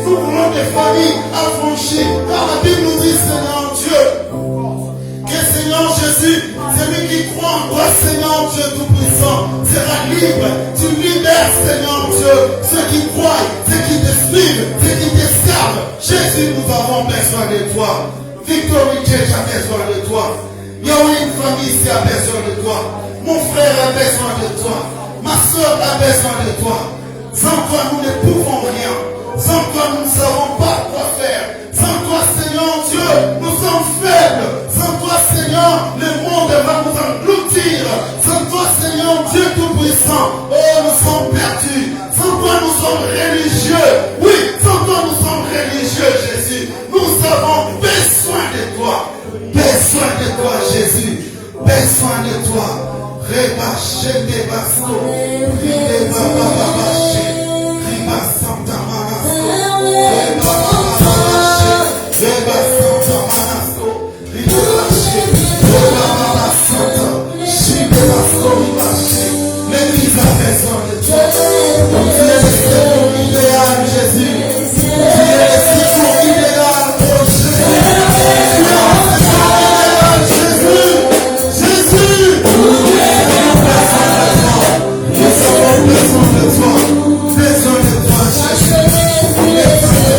Nous voulons des familles affranchies. Car la Bible nous frères, Seigneur Dieu, ceux qui croient, ceux qui te suivent, ceux qui te servent. Jésus, nous avons besoin de toi. Victory Church a besoin de toi. Yahweh, une famille ici a besoin de toi. Mon frère a besoin de toi. Ma soeur a besoin de toi. Sans toi, nous ne pouvons rien. Sans toi, nous ne savons pas quoi faire. Sans toi, Seigneur Dieu, nous sommes faibles. Sans toi, Seigneur, le monde va nous engloutir. Sans toi, Seigneur Dieu Tout-Puissant, oh, nous sommes perdus. Sans toi, nous sommes religieux. Oui, sans toi, nous sommes religieux, Jésus. Nous avons besoin de toi. Besoin de toi, Jésus. Besoin de toi. Rebaché des bastos. Riba bababaché. Riba Santa Manasto. Riba bababaché. Riba Santa Manasto. Riba baché. Riba baba Santa. Chibe basto ribaché. L'église a besoin de toi. Tu es le secours idéal, Jésus. Tu es le secours idéal, oh Jésus. Tu es le secours idéal, Jésus. Jésus. Nous avons besoin de toi. Besoin de toi, Jésus. Besoin de toi.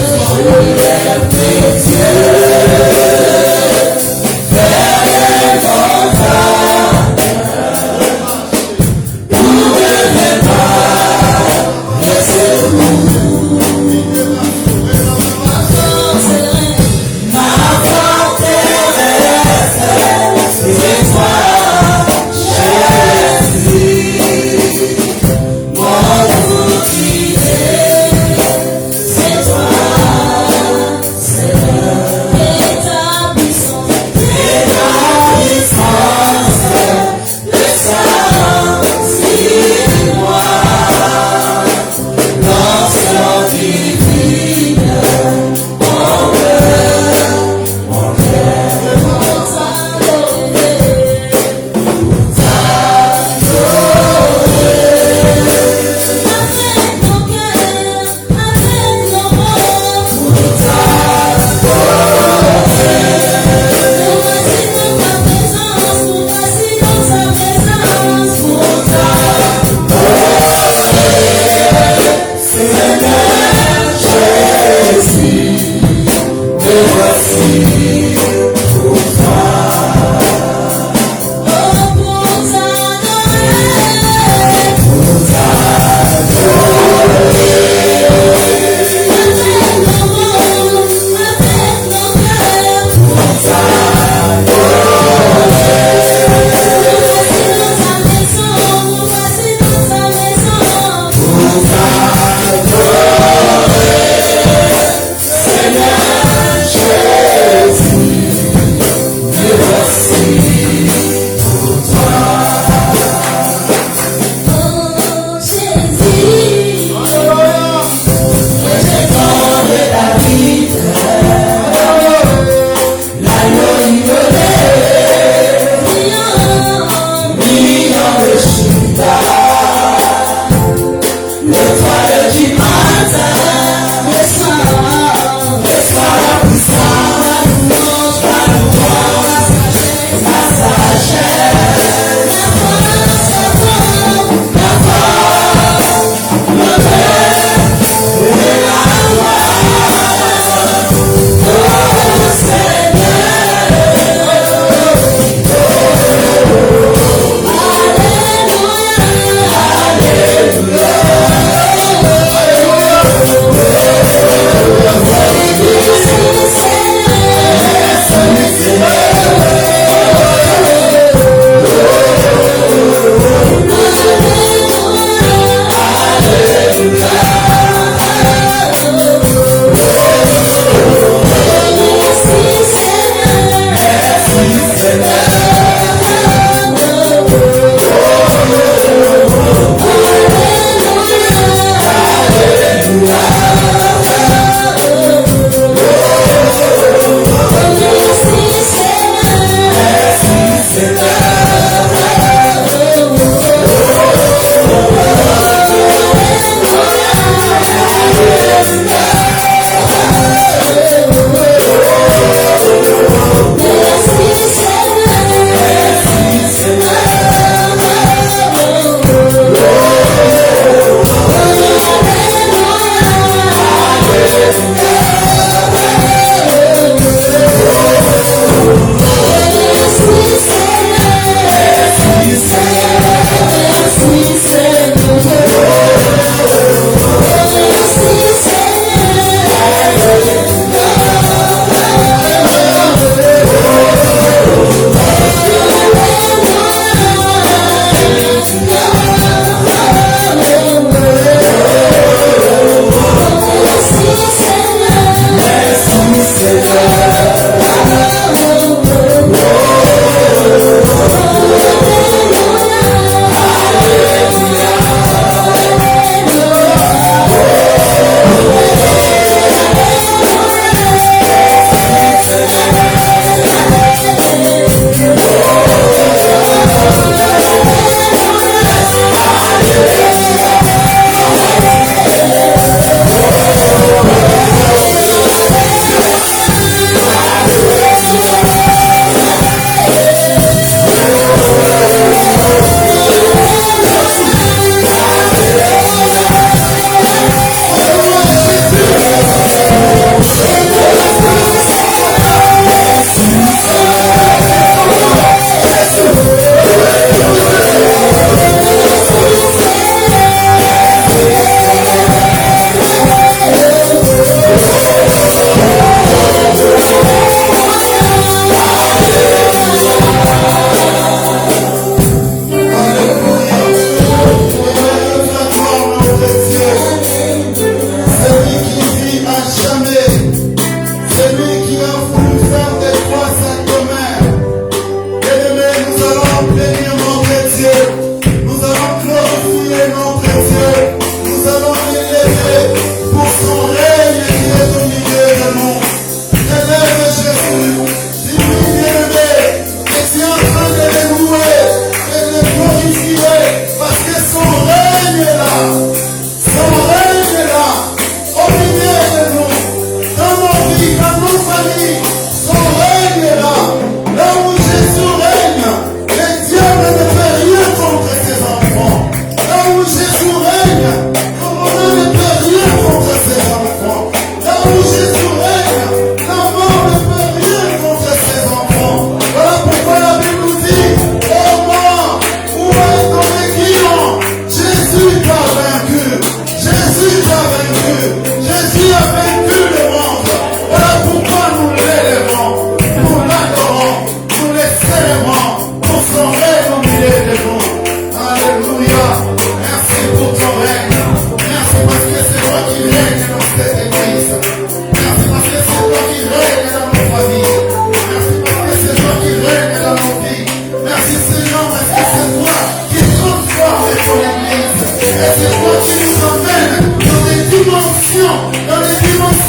Et c'est toi qui nous emmènes dans les dimensions que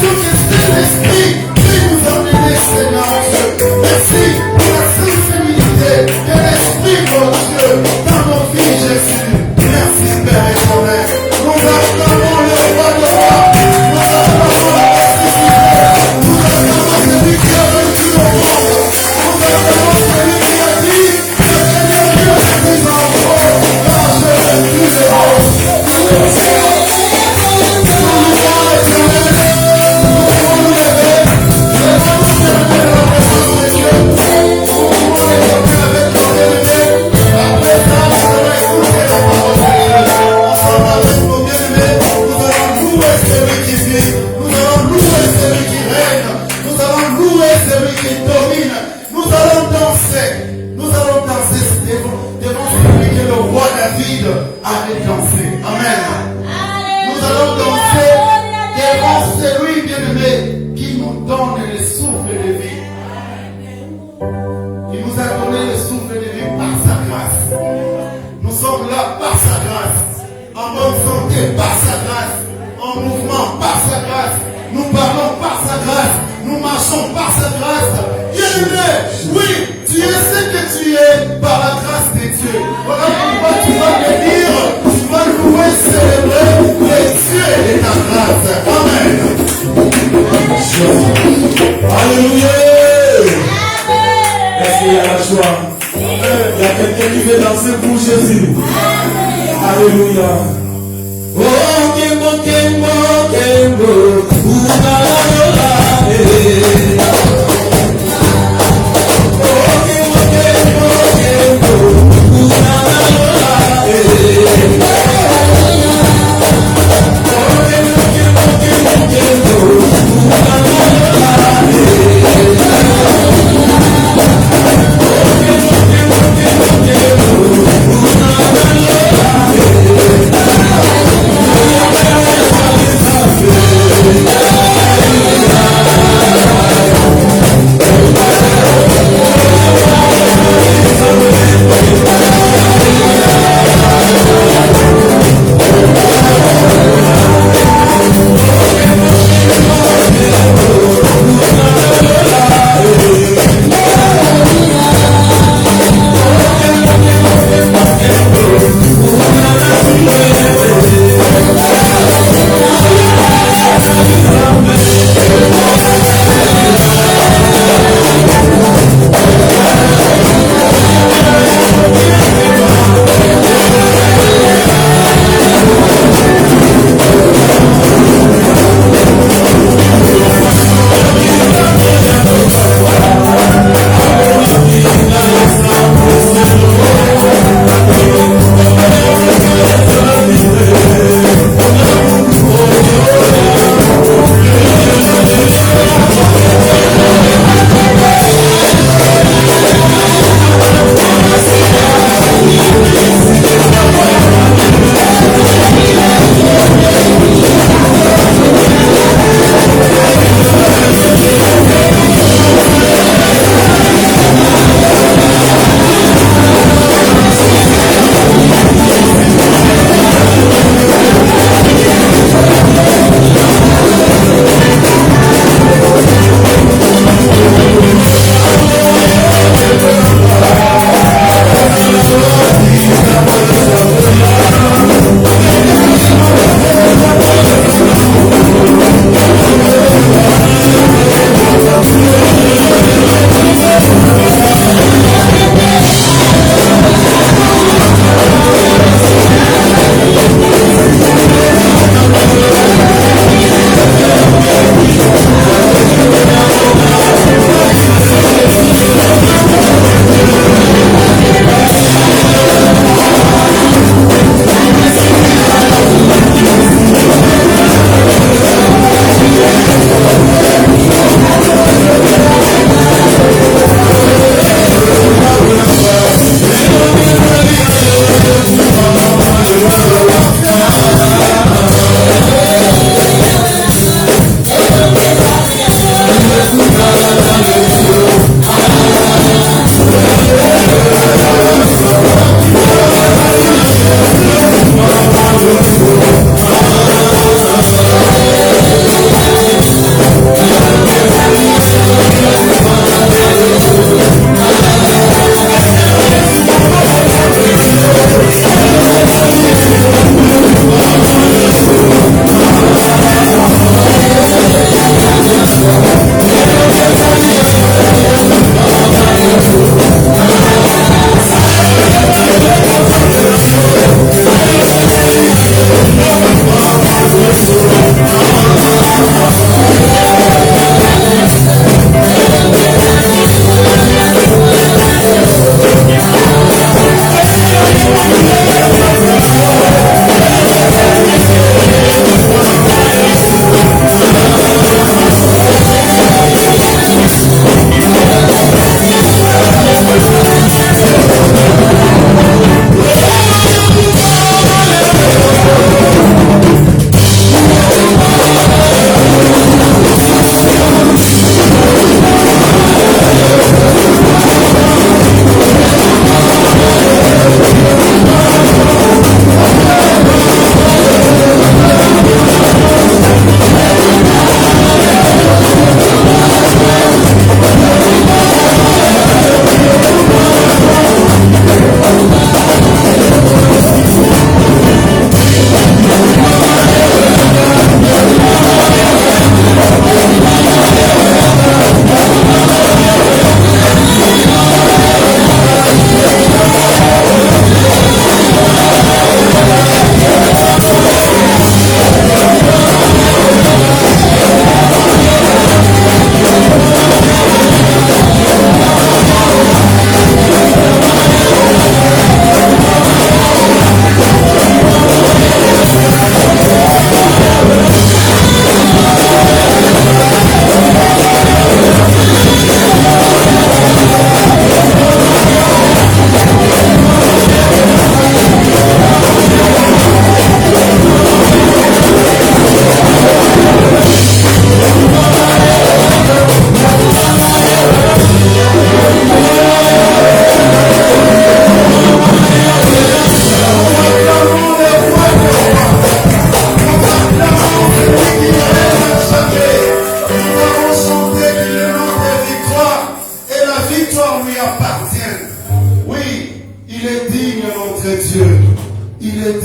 c'est l'Esprit qui nous emmène, Seigneur Dieu. Merci pour la sensibilité de l'Esprit, mon Dieu, dans nos vies, Jésus. Merci, Père éternel. Nous acclamons le roi de roi. Nous acclamons la ressuscité. Nous acclamons celui qui a vaincu le monde. Nous acclamons celui qui a dit que Seigneur Dieu est plus en haut. Car je veux plus de haut. Nous allez danser. Amen. Nous allons danser devant celui bien-aimé qui nous donne le souffle de vie. Il nous a donné le souffle de vie par sa grâce. Nous sommes là par sa grâce. En bonne santé par sa grâce. En mouvement par sa grâce. Nous parlons par sa grâce. Nous marchons par sa grâce. Bien-aimé, oui, tu es ce que tu es par la grâce de Dieu. Voilà pourquoi tu vas venir, tu vas louer, célébrer les Dieu de ta grâce. Amen. Alléluia. Est-ce qu'il y a la joie? Il y a quelqu'un qui veut danser pour Jésus. Alléluia. Oh, Kembo, Kembo, Kembo, Ounalaola,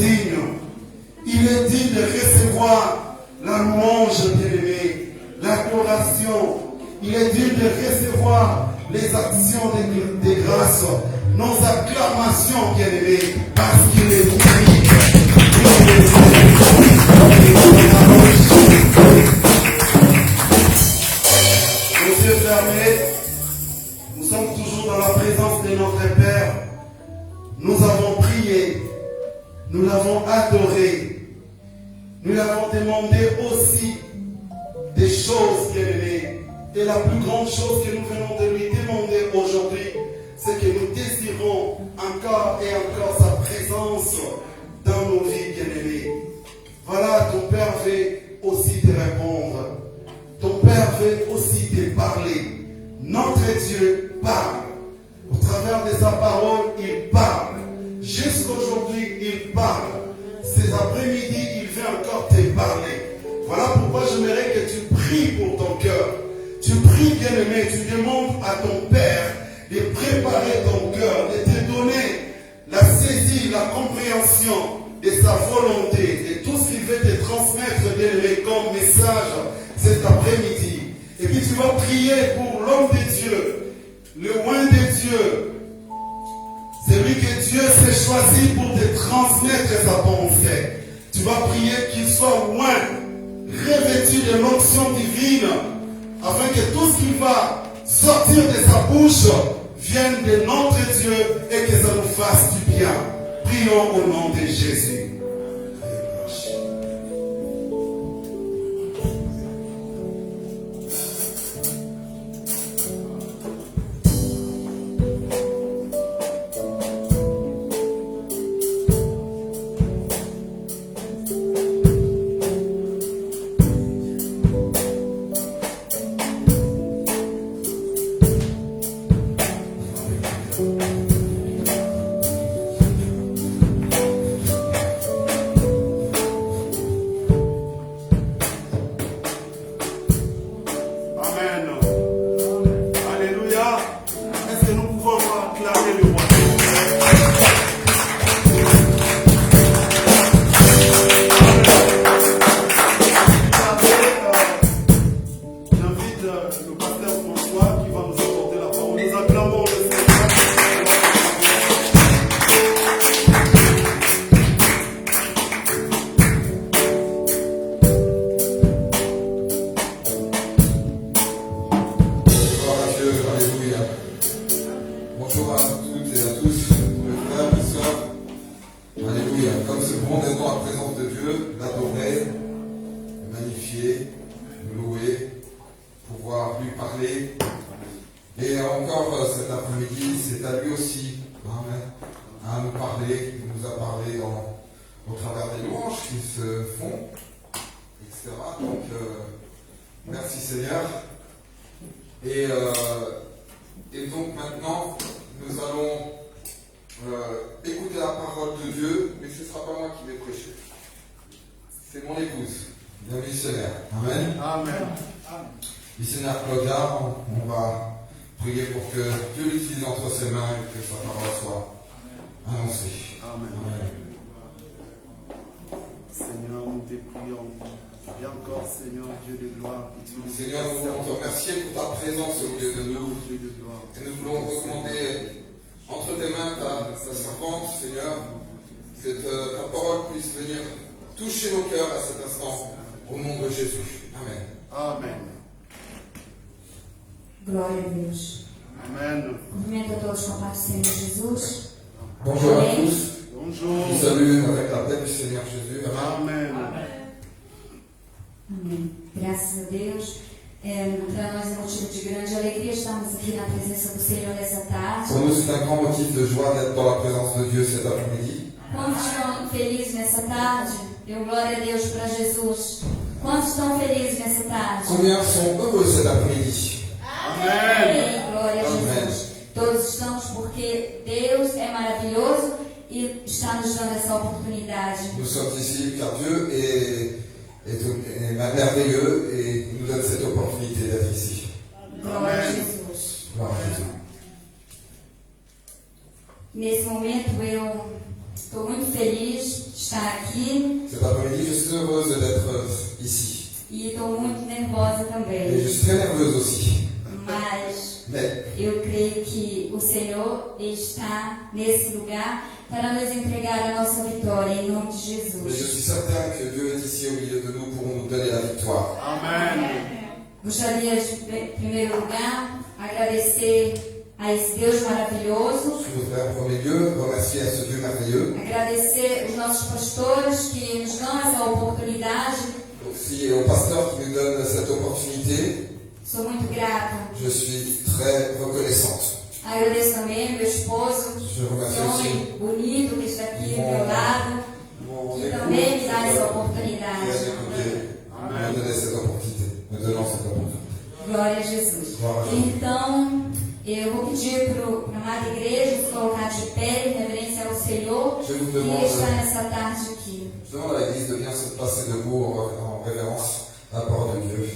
digne. Il est digne de recevoir la louange, bien-aimé, l'adoration. Il est digne de recevoir les actions de grâce, nos acclamations, bien-aimés, parce qu'il est digne. Les yeux fermés, nous sommes toujours dans la présence de notre Père. Nous avons prié, nous l'avons adoré, nous l'avons demandé aussi des choses, bien-aimés. Et la plus grande chose que nous venons de lui demander aujourd'hui, c'est que nous désirons encore et encore sa présence dans nos vies, bien-aimés. Voilà, ton Père veut aussi te répondre. Ton Père veut aussi te parler. Notre Dieu parle. Au travers de sa parole, il parle. Jusqu'aujourd'hui, il parle. Cet après-midi, il veut encore te parler. Voilà pourquoi j'aimerais que tu pries pour ton cœur. Tu pries, bien-aimé, tu demandes à ton Père de préparer ton cœur, de te donner la saisie, la compréhension de sa volonté, de tout ce qu'il veut te transmettre, bien-aimé, comme message cet après-midi. Et puis tu vas prier pour l'homme de Dieu, le oint de Dieu, celui que Dieu s'est choisi pour te transmettre sa pensée. Tu vas prier qu'il soit oint, revêtu de l'onction divine, afin que tout ce qui va sortir de sa bouche vienne de notre Dieu et que ça nous fasse du bien. Prions au nom de Jésus. Glória a Deus. Amen. Cumprimento a todos com a paz do Senhor Jesus. Bonjour à Amém. tous. Bonjour. Je vous salue avec la paix du Seigneur Jésus. Amen. Amém. Graças a Deus. Para nós é motivo de grande alegria estarmos aqui na presença do Senhor nessa tarde. Pour nous, c'est un grand motif de joie d'être dans la présence de Dieu cet après-midi. Quantos estão felizes nessa tarde? Eu glória a Deus para Jesus. Quantos estão felizes nessa tarde? Combien sont heureux cet après-midi? Amém. Glória a Amém. Jesus. Todos estamos porque Deus é maravilhoso e está nos dando essa oportunidade. Nous sommes ici car Dieu est merveilleux et il nous donne cette opportunité d'être ici. Glória a Jesus. Gloire à Jésus. Nesse momento eu Estou muito feliz de estar aqui Cet après-midi, je suis heureuse d'être ici. e estou muito nervosa Et também. je suis très nerveuse aussi. Mas eu creio que o Senhor está nesse lugar para nos entregar a nossa vitória em nome de Mais je Jesus. suis certain que Dieu est ici au milieu de nous pour nous donner la victoire. Gostaria de, em primeiro lugar, agradecer a esse Deus maravilhoso, Je voudrais en premier lieu remercier à ce Dieu merveilleux, agradecer os nossos pastores que nos dão essa oportunidade. aussi aux pasteurs qui nous donnent cette opportunité. Sou muito grata. Je suis très reconnaissante. Agradeço também meu esposo, Je remercie esse aussi homem bonito que está aqui ao meu lado, mon que époux também me dá essa qui a oportunidade. écouté, me donner cette opportunité, me donnant cette opportunité. Glória a Jesus. Glória a Jesus. Então, eu vou pedir para a amada igreja se colocar de pé em reverência ao Senhor Je vous que demande, está nessa tarde aqui. je demande à l'Église de bien se placer debout en révérence à la parole de Dieu.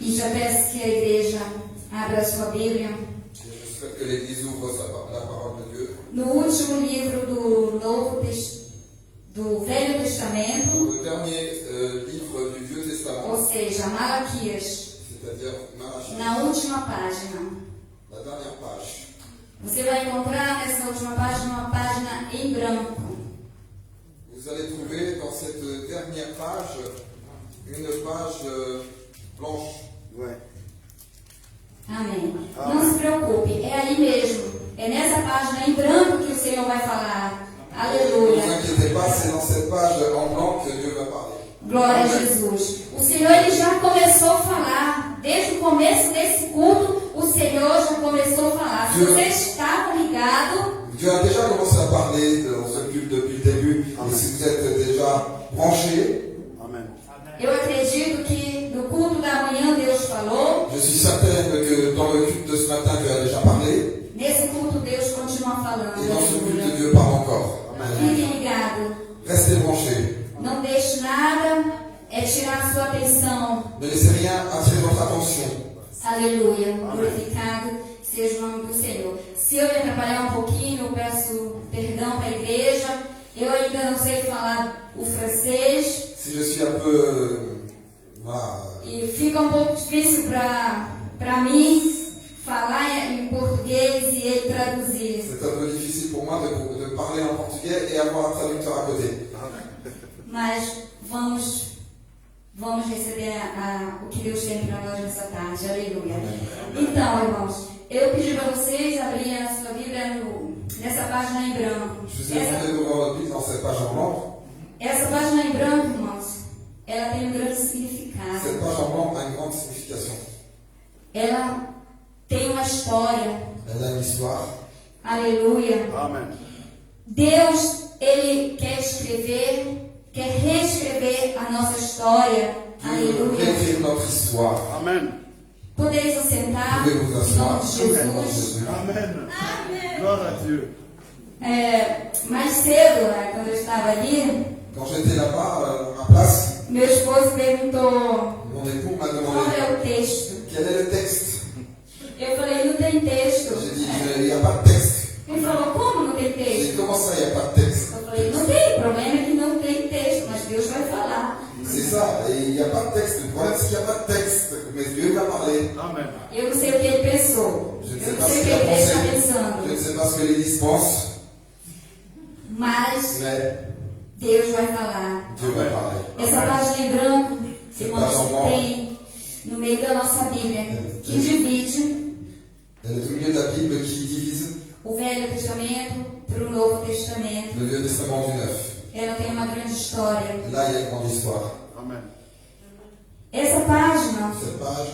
E já peço que a igreja abra a sua Bíblia Et je souhaite que l'Église ouvre la parole de Dieu. no último livro do Velho Testamento, Dans le dernier livre du Vieux Testament, ou seja, Malaquias, c'est-à-dire Malachie, na última página. la dernière page. Você vai encontrar nessa última página uma página em branco. Vous allez trouver dans cette dernière page une page blanche. Amém. Não se preocupe, é aí mesmo. É nessa página em branco que o Senhor vai falar. Ne Aleluia. vous inquiétez pas, c'est dans cette page en blanc que Dieu va parler. Glória a Jesus. O Senhor ele já começou a falar. Desde o começo desse culto, o Senhor já começou a falar. Se você estava ligado, Dieu a déjà commencé à parler dans ce culte depuis le début. Et si vous êtes déjà branchés, eu acredito que no culto da manhã Deus falou. je suis certaine que dans le culte de ce matin, Dieu a déjà parlé. Nesse culto Deus continua falando. Et dans ce culte, Aleluia. Dieu parle encore. Fiquem ligados. Restez branchés. Não deixe nada tirar a sua atenção. Ne laissez rien attirer votre attention. Aleluia. Glorificado seja o nome do Senhor. Se eu me atrapalhar um pouquinho, eu peço perdão para a igreja. Eu ainda não sei falar o francês. Si je suis un peu... voilà, E fica um pouco difícil para mim falar em português e ele traduzir. c'est un peu difficile pour moi de parler en portugais et avoir un traducteur à côté. Mas vamos receber o que Deus tem para nós nessa tarde. Aleluia. Então, irmãos, eu pedi para vocês abrirem a sua Bíblia nessa página em branco. Je vous ai demandé d'ouvrir votre Bible dans cette page en blanc. Essa página em branco, irmãos, ela tem um grande Cette significado. page en blanc a une grande signification. Ela tem uma história. Elle a une histoire. Aleluia. Amen. Deus, Ele quer escrever, quer reescrever a nossa história. Dieu Aleluia. réécrire notre histoire. Amen. Podeis assentar Pouvez vous em asseoir. nome de Au nom de Jesus. Jésus. Amen. Gloire à Dieu. Mais cedo, né, quando eu estava ali, Quand j'étais là-bas, à ma place, meu esposo perguntou mon époux m'a qual demandé é o texto. quel est le texte. Eu falei, não tem texto. J'ai dit, il n'y a pas de texte. Ele falou, como não tem J'ai texto? dit, comment ça, il n'y a pas de texte? Eu falei, não tem, o problema é que não tem texto, mas Deus vai falar. C'est ça, et il n'y a pas de texte. Le problème, c'est qu'il n'y a pas de texte. Mais Dieu va parler. Amen. Eu não sei o que ele pensou. Je ne Eu sais não pas sei ce o que qu'il a ele está pensé. Je pensando. ne sais pas ce que l'Église pense. Mas Mais Deus vai falar. Dieu va parler. Essa página em branco, Essa irmãos, página em branco. tem no meio da nossa Bíblia, que divide Elle est au milieu de la Bible qui divise o Velho Testamento para o Novo Testamento. le Vieux Testament du Neuf. Ela tem uma grande história. Là, il y a une grande histoire. Amen. Essa página, Cette page,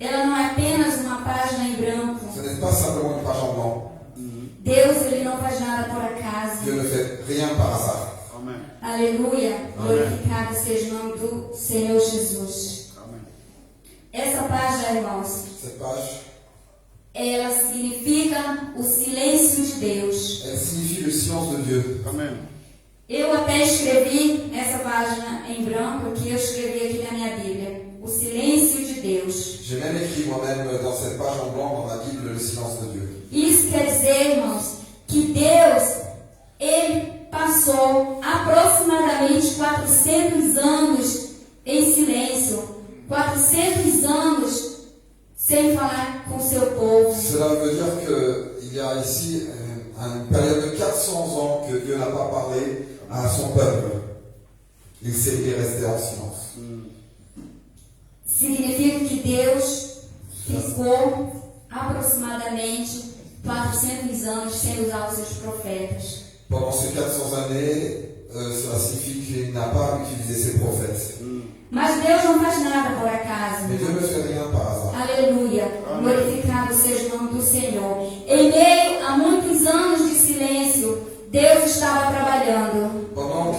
ela não é apenas uma página em branco. ce n'est pas simplement une page en blanc. Deus, ele não faz nada por acaso. Dieu ne fait rien par hasard. Amen. Aleluia. Glorificado seja o nome do Senhor Jesus. Amen. Essa página, irmãos, Cette page, ela significa o silêncio de Deus. elle signifie le silence de Dieu. Amen. Eu até escrevi essa página em branco que eu escrevi aqui na minha Bíblia. O silêncio de Deus. J'ai même écrit moi-même dans cette page en blanc dans ma Bible le silence de Dieu. Isso quer dizer, irmãos, que Deus, passou aproximadamente 400 anos em silêncio, 400 anos sem falar com seu povo. Cela veut dire qu'il y a ici une période de 400 ans que Dieu n'a pas parlé à son peuple. Il est resté en silence. Significa que Deus ficou aproximadamente 400 anos sem usar os seus profetas. Pendant ces 400 années, cela signifie qu'il n'a pas utilisé ses prophètes. Mas Deus não faz nada por acaso. Mais Dieu ne fait rien par hasard. Aleluia. Glorificado seja o nome do Senhor. Em meio a muitos anos de silêncio, Deus estava trabalhando. Pendant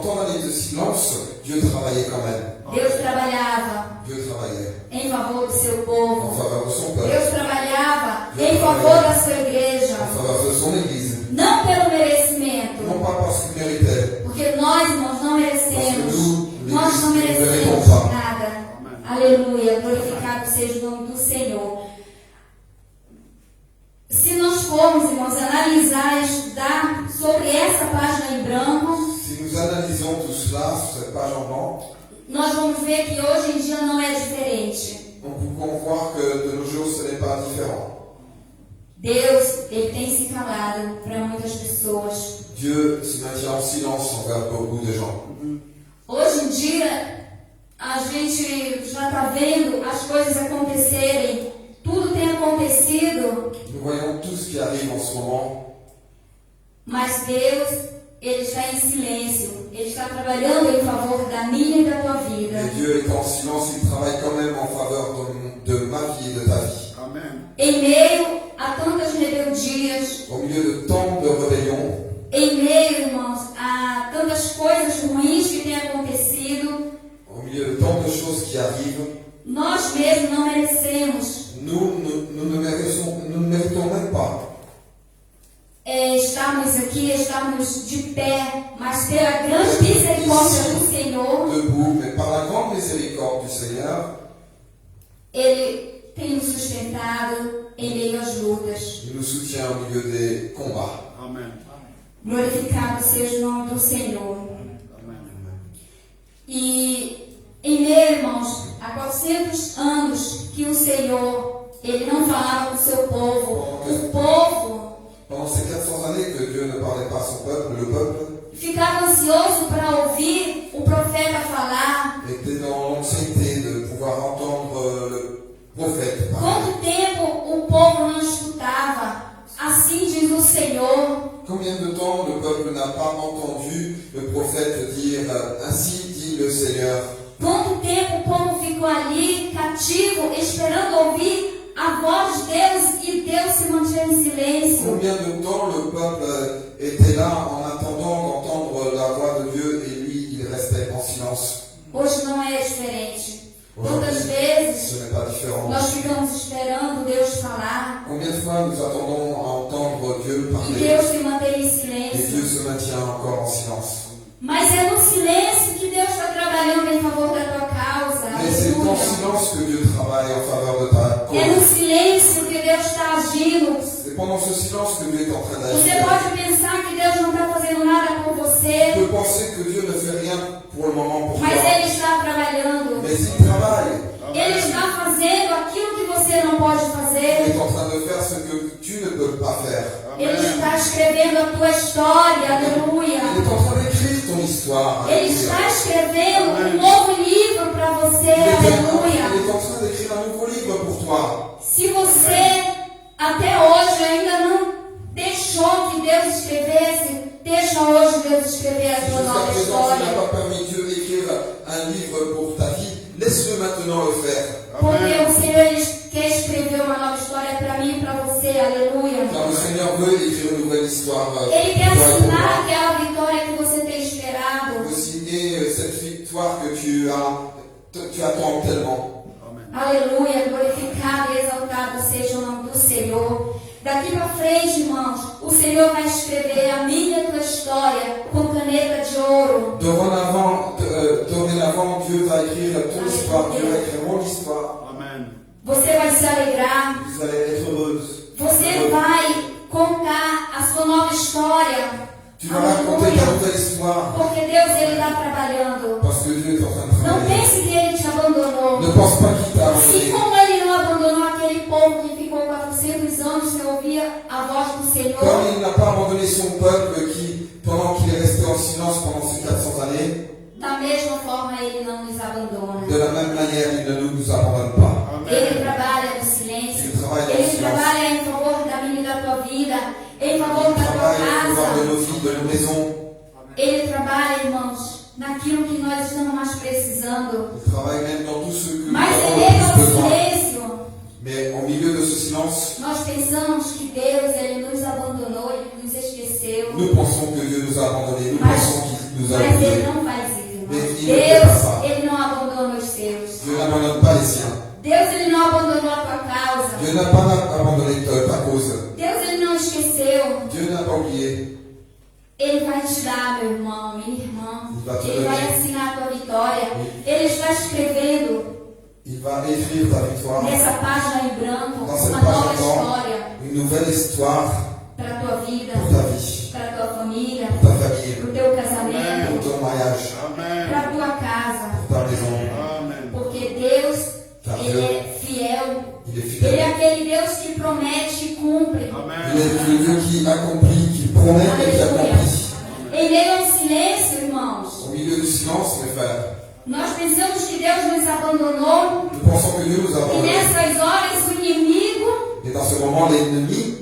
tant d'années de silence, Dieu travaillait quand même. Deus trabalhava Dieu travaillait em favor do seu en povo. faveur de son peuple, Deus trabalhava em favor da sua igreja. en faveur de son Église. Não pelo merecimento. Non pas parce qu'il méritait, Porque nós, irmãos, não merecemos. Porque Nós não merecemos nada. Aleluia. Glorificado seja o nome do Senhor. Se nós formos, irmãos, analisar e estudar sobre essa página em branco, si nous analysons tout cela sur cette page en blanc, nós vamos ver que hoje em dia não é diferente. nous pouvons voir que de nos jours ce n'est pas différent. Deus, Ele tem se calado para muitas pessoas. Dieu se maintient en silence envers beaucoup de gens. Hoje em dia, a gente já está vendo as coisas acontecerem. Tudo tem acontecido, Nous voyons tout ce qui arrive en ce moment, mas Deus, Ele está em silêncio. Ele está trabalhando em favor da minha e da tua vida. et Dieu est en silence, il travaille quand même en faveur de ma vie et de ta vie. Em meio a tantas rebeldias, Au milieu de tant de rébellions, em meio, irmãos, a tantas coisas ruins que têm acontecido, au milieu de tant de choses qui arrivent, nós mesmos não merecemos nous ne méritons même pas estarmos aqui, estarmos de pé, mas pela grande misericórdia do Senhor, debout, mais par la grande miséricorde du Seigneur, Ele tem nos sustentado em meio às lutas. il nous soutient au milieu des combats. Glorificado seja o nome do Senhor. E em meio, irmãos, há 400 anos que o Senhor, Ele não falava com o seu povo. O povo Pendant ces 400 années que Dieu ne parlait pas à son peuple, le peuple ficava ansioso para ouvir o profeta falar. était dans l'anxiété de pouvoir entendre le prophète parler. Quanto tempo o povo não escutava? Assim diz o Senhor. Combien de temps le peuple n'a pas entendu le prophète dire « Ainsi dit le Seigneur ». Quanto tempo o povo ficou ali, cativo, esperando ouvir a voz de Deus e Deus se mantinha em silêncio. Combien de temps le peuple était là en attendant d'entendre la voix de Dieu et lui, il restait en silence. Hoje não é diferente. Quantas Aujourd'hui, vezes ce n'est pas différent. nós ficamos esperando Deus falar Combien de fois nous attendons à entendre Dieu e parler Deus se mantém em et silêncio? Dieu se maintient encore en silence. Mas é no silêncio que Deus está trabalhando em favor da tua causa. Mais c'est en Aleluia. silence que Dieu travaille en faveur de ta É no cause. silêncio que Deus está agindo. C'est pendant ce silence que Dieu est en train Você d'agir. pode pensar que Deus não está fazendo nada por Tu você, peux penser que Dieu ne fait rien pour le moment pour mas toi. Ele está trabalhando. Mais il travaille. Ele está fazendo aquilo que você não pode Il fazer. est en train de faire ce que tu ne peux pas faire. Ele está escrevendo a tua história. Aleluia. Il est en train d'écrire ton histoire. Ele está escrevendo um novo livro para você. Aleluia. Il est en train d'écrire un nouveau livre pour toi. Se você até hoje ainda não deixou que Deus escrevesse, deixa hoje Deus escrever a tua Jusqu'à nova présent, tu história. n'as pas permis Dieu d'écrire un livre pour ta vie. Laisse-le maintenant le faire. Porque o Senhor Ele quer escrever uma nova história para mim e para você. Aleluia. Car le Seigneur veut écrire une nouvelle histoire. Ele quer pour toi et pour assinar moi. aquela vitória que você tem Il esperado. veut signer cette victoire que tu attends tellement. Aleluia. Glorificado e exaltado seja o nome do Senhor. Daqui para frente, irmãos, o Senhor vai escrever a minha e a tua história com caneta de ouro. Dorénavant, Dieu va écrire ton histoire. Dieu va écrire mon histoire. Você vai se alegrar. Vous allez être heureuse. Você vai contar a sua nova história. Tu soir Porque Deus, Ele está trabalhando. parce que Dieu est en train de Não travailler. pense que Ele te abandonou. Ne pense pas qu'il t'a Assim abandonné. como Ele não abandonou aquele povo que ficou 400 anos sem ouvir a voz do Senhor, Comme il n'a pas abandonné son peuple qui, pendant qu'il est resté en silence pendant ces 400 années, da mesma forma Ele não nos abandona. de la même manière, il ne nous abandonne pas. Ele trabalha no silêncio. Ele trabalha no Ele silêncio. trabalha em favor da minha e da tua vida, em favor Il da tua travaille au pouvoir de casa. nos vies, de nos maisons. Ele trabalha, irmãos, naquilo que nós estamos mais precisando. Il travaille même dans tout ce que nous Mas em avons meio le ao plus besoin. silêncio, Mais au milieu de ce silence, nós pensamos que Deus, Ele nos abandonou, Ele nos esqueceu. nous pensons que Dieu nous a abandonnés. Nous Mas, pensons qu'il nous a mas Ele abandonnés. não faz isso, irmãos. Ele não faz isso. Deus, Ele não abandona os seus. Dieu n'abandonne pas les siens. Deus, Ele não abandonou a tua causa. Dieu n'a pas abandonné ta cause. Deus, Ele não esqueceu. Dieu n'a pas oublié. Ele vai te dar, meu irmão, minha irmã. Ele vai te Ele dar. vai assinar a tua vitória. Ele está escrevendo Il va écrire ta victoire nessa página em branco dans cette uma page nova en blanc, história une nouvelle histoire para a tua vida, pour ta vie, para a tua família, pour ta famille, para o teu pour casamento, ton mariage, para a tua casa. pour ta maison. Porque Deus, Car Ele Dieu, é fiel. il est Ele fidèle. é aquele Deus que promete e cumpre. Il est le Dieu qui accomplit, qui promet et qui accomplit. Em meio ao silêncio, irmãos, Au milieu du silence, mes frères, nós pensamos que Deus nos abandonou. nous pensons que Dieu nous a E abandonnés. nessas horas o inimigo, Et dans ce moment, l'ennemi,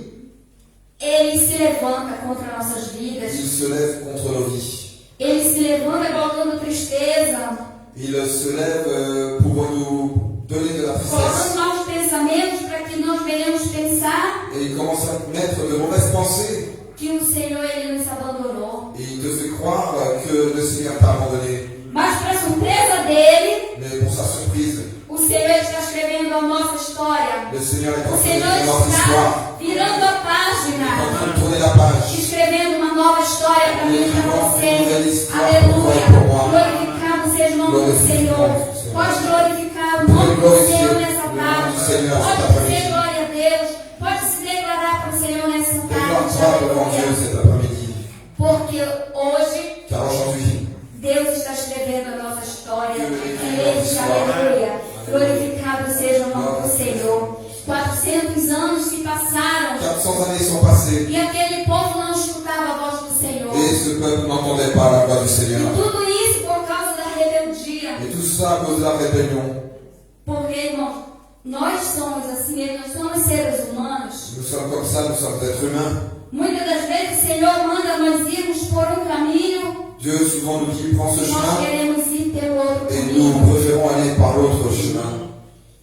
ele se levanta contra nossas vidas. il se lève contre nos vies. Ele se levanta colocando tristeza, Il se lève pour nous donner de la colocando tristesse. maus pensamentos para que nós venhamos pensar Et il commence à mettre de mauvaises pensées. que o Senhor, Ele nos abandonou. Et il te fait croire que le Seigneur t'a abandonné. Mas para surpresa dele, Mais pour sa surprise, o Senhor está escrevendo a nossa história. le Seigneur est en O train de Senhor écrire notre histoire. está virando a Il est en página, train de tourner la page. escrevendo uma nova história para mim e para você. Aleluia. Glorificado seja o nome do Senhor. Pode glorificar o nome do Senhor nessa tarde. Pode dizer glória a Deus. Pode se declarar para o Senhor nessa Déclare-toi tarde. devant Dieu Aleluia. cet après-midi. Porque hoje Car aujourd'hui, Deus está escrevendo a nossa história. Aleluia. Glorificado seja o nome do Senhor. 400 anos se passaram 400 années sont passées e aquele povo não escutava a voz do Senhor. et ce peuple n'entendait pas la voix du E Seigneur. tudo isso por causa da rebeldia. Et tout ça à cause de la rébellion. Porque, irmãos, nós somos assim, nós somos seres humanos. Nous sommes comme ça, nous sommes êtres humains. Muitas das vezes o Senhor manda nós irmos por um caminho Dieu souvent nous dit prends ce e nós chemin queremos ir pelo outro et nous caminho. préférons aller par l'autre chemin.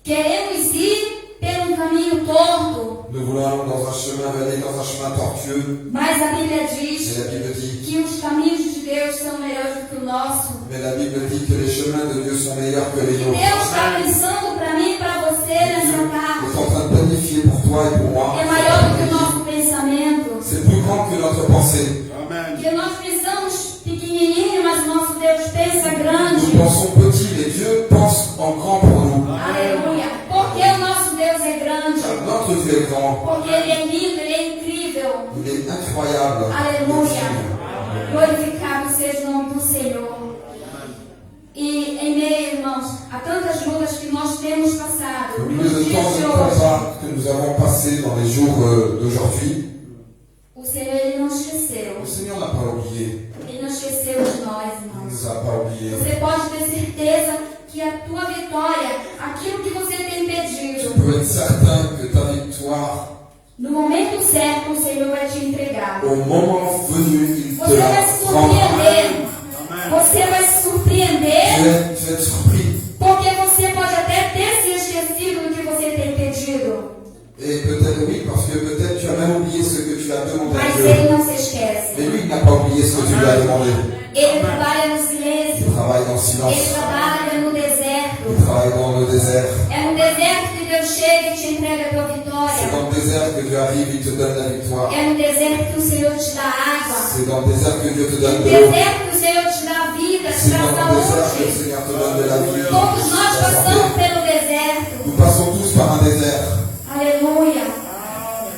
Queremos ir pelo caminho torto. Nous voulons aller dans un chemin tortueux. Mas a Bíblia Et diz la Bible dit, que os caminhos de Deus são melhores do que o nosso. mais la Bible dit que les chemins de Dieu sont meilleurs que les E nôtres. Deus está pensando para mim e para você nessa Dieu tarde. est en train de planifier pour toi et pour moi. É maior do que o nosso pensamento. C'est plus grand que notre pensée. Porque nós pensamos pequenininho, mas o nosso Deus pensa grande. Nous pensons petit, mais Dieu pense en grand pour nous. Aleluia. Porque o nosso Deus é grande. Car notre Dieu est grand. Porque Ele é lindo, Ele é incrível. Il est incroyable. Aleluia. Glorificado seja o nome do Senhor. E em meio, irmãos, a tantas lutas que nós temos passado, Au milieu nos de dias tant de de hoje, combats que nous avons passés dans les jours d'aujourd'hui, o Senhor Ele não esqueceu. le Seigneur n'a pas oublié. Ele não esqueceu de nós, Il irmãos. ne nous a pas oublié. Você pode ter certeza que a tua vitória, aquilo que você tem Tu pedido, peux être certain que ta victoire, no momento certo, o Senhor vai te entregar. au moment venu, il te Você la vai se rendra. surpreender. Você vai se surpreender. Tu vas être surpris. Porque você pode até ter se esquecido do que você tem pedido. Et peut-être oui, parce que peut-être tu as même oublié ce que tu as demandé à Mas Dieu. Ele não se esquece. Mais lui, il n'a pas oublié ce que tu lui as demandé. Ele trabalha no silêncio. Il travaille dans le Ele silence. trabalha no deserto. Il travaille dans le désert. É no deserto que Deus chega e te entrega a tua C'est vitória. dans le désert que Dieu arrive, il te donne la victoire. É no deserto que o Senhor te dá água. C'est dans le désert que Dieu te É donne no de l'eau. deserto que o Senhor te dá vida, te C'est dá dans le désert que le saúde. Seigneur te donne de la vie. Todos nós passamos pelo deserto. Nous passons tous par un désert. Aleluia.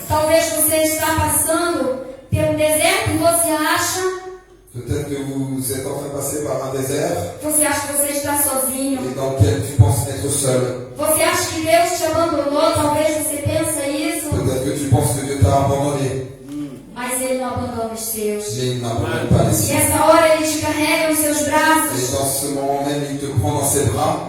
Talvez você está passando pelo deserto e você acha Peut-être que vous êtes en train de passer par un désert Você acha que você está sozinho? et dans lequel tu penses être seul. Você acha que Deus te abandonou? Talvez você pense isso. Peut-être que tu penses que Dieu t'a abandonné. Mas Ele não abandona os seus. Mais il n'abandonne pas les E siens. essa hora Ele te carrega nos seus Et braços. dans ce moment même, il te prend dans ses bras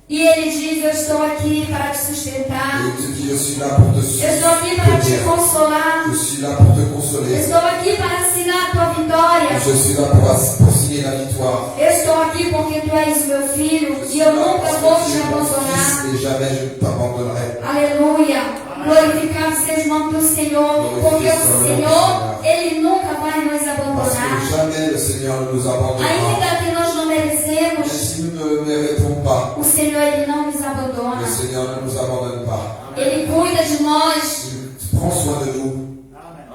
E Ele diz, eu estou aqui para te et sustentar. il te dit, je suis là pour te Eu estou aqui para te soutenir. consolar. Je suis là pour te Eu consoler. estou aqui para assinar a tua vitória. Je suis là pour signer la victoire. Eu estou aqui porque tu és o meu filho e eu nunca vou te abandonar. Et jamais je ne t'abandonnerai. Aleluia. Glorificado seja o nome do Senhor, porque o Senhor, Ele nunca vai nos Parce abandonar. que jamais le Seigneur ne nous abandonnera. Ainda que nós não Même merecemos, si nous ne méritons pas, o Senhor, Ele não nos le abandona. Seigneur ne nous abandonne pas. Ele cuida de nós. Il prend soin de nous.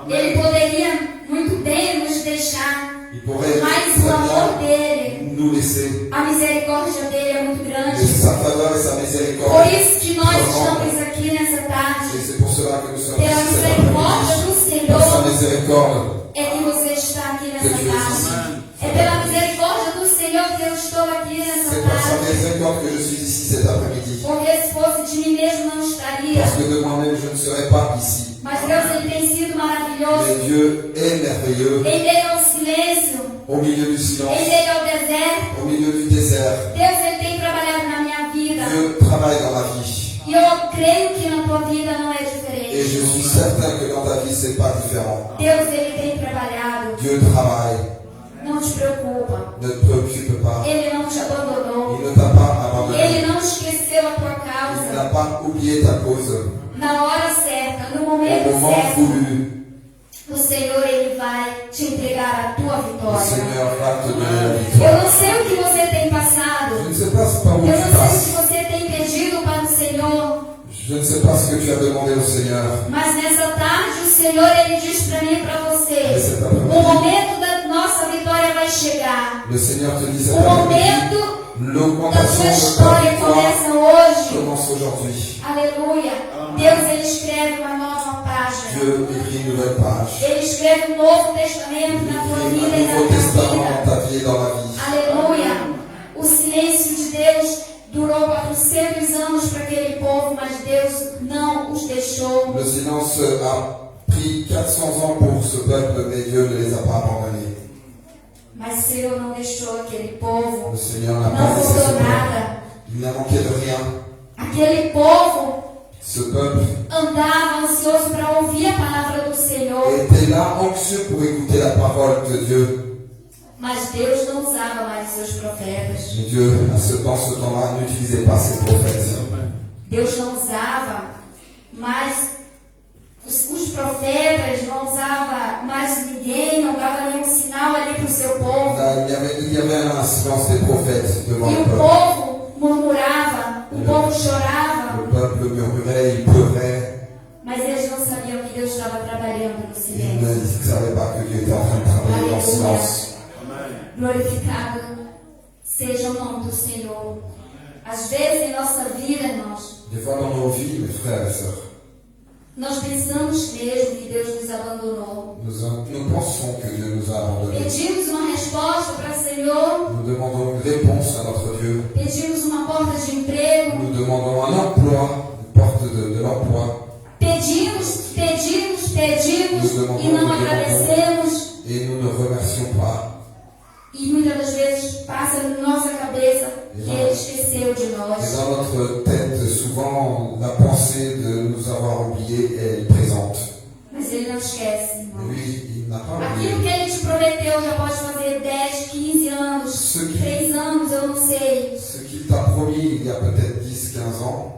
Ele poderia muito bem nos deixar, Il pourrait mas très o amor bien dele, nous laisser. a misericórdia dele é muito Et grande. sa faveur et sa Por miséricorde. isso que nós estamos aqui nessa Et tarde. c'est pour cela que nous sommes Pela ici cet misericórdia après-midi. do Par sa Senhor miséricorde. é que você está aqui Que nessa tu es tarde. ici. É pela misericórdia do Senhor que eu estou aqui nessa C'est par sa tarde. miséricorde que je suis ici cet après-midi. Porque se fosse de mim mesmo não estaria. Parce que de moi-même, je ne serais pas ici. Mas Deus, Ele tem sido Mais maravilhoso. Dieu est merveilleux. Em meio ao silêncio, Au milieu du em silence, meio ao deserto, au milieu du désert, Deus, Ele tem trabalhado na minha vida. Dieu travaille dans ma vie. E eu creio que na tua vida não é Et diferente. je suis certain que dans ta vie, c'est pas différent. Deus, Ele tem trabalhado. Dieu travaille. Não te preocupa. Ne te préoccupe pas. Ele não te abandonou. Il ne t'a pas abandonné. Ele não esqueceu a tua Il causa. n'a pas oublié ta cause. Na hora certa, no Au momento moment certo, voulu, o Senhor, Ele vai te entregar a tua le vitória. Seigneur va te donner la Eu victoire. não sei o que você tem passado. Je ne sais pas par où Eu tu não sei o que passes. você tem pedido para o Senhor. Je ne sais pas ce que tu as demandé au Seigneur. Mas nessa tarde, o Senhor, Ele diz para mim e para você: Esse é o momento da nossa vitória vai chegar. Le Seigneur te dit cet O après-midi, momento da l'augmentation sua de ta história victoire começa hoje. commence aujourd'hui. Aleluia. Deus, Ele escreve uma nova página. Dieu écrit une nouvelle page. Ele escreve um novo testamento Il na tua écrit vida un e na nouveau minha testament vida. dans ta vie et dans ma vie. Aleluia. O silêncio de Deus durou 400 anos para aquele povo, mas Deus não os deixou. Le silence a pris 400 ans pour ce peuple, mais Dieu ne les a pas abandonnés. Mas o Senhor não deixou aquele povo. Le Seigneur n'a Não pas laissé ce faltou peuple. nada. Il n'a manqué de rien. Aquele povo Ce peuple andava ansioso para ouvir a palavra do Senhor. était là anxieux pour écouter la parole de Dieu. Mas Deus não usava mais os seus profetas. Mais Dieu, dans ce temps-là, n'utilisait pas ses prophètes. Deus não usava mais os profetas, não usava mais ninguém, não dava nenhum sinal ali para o seu povo. Là, il y avait un silence des prophètes devant E le o peuple. povo murmurava, o povo chorava, Le peuple murmurait, il pleurait. mas eles não sabiam que Deus estava trabalhando no Ils silêncio. ne savaient pas que Dieu était en train de travailler dans le silence. Glorificado seja o nome do Senhor. Às vezes em nossa vida, irmãos, Des fois dans nos vies, mes frères et sœurs, nós pensamos mesmo que Deus nos abandonou. nous pensons que Dieu nous a abandonnés. Pedimos uma resposta para o Senhor, Nous demandons une réponse à notre Dieu. pedimos uma porta de emprego, Nous demandons un emploi, une porte de l'emploi. pedimos e não agradecemos. Et nous ne remercions pas. E muitas das vezes passa na nossa cabeça que Ele esqueceu de Et nós. dans notre tête, souvent, la pensée de nous avoir oubliés est présente. Mas Ele não esquece, irmão. Lui, il n'a pas Aquilo oublié. que Ele te prometeu já pode fazer 10, 15 anos, 3 anos, eu não sei. Ce qu'il t'a promis il y a peut-être 10, 15 ans,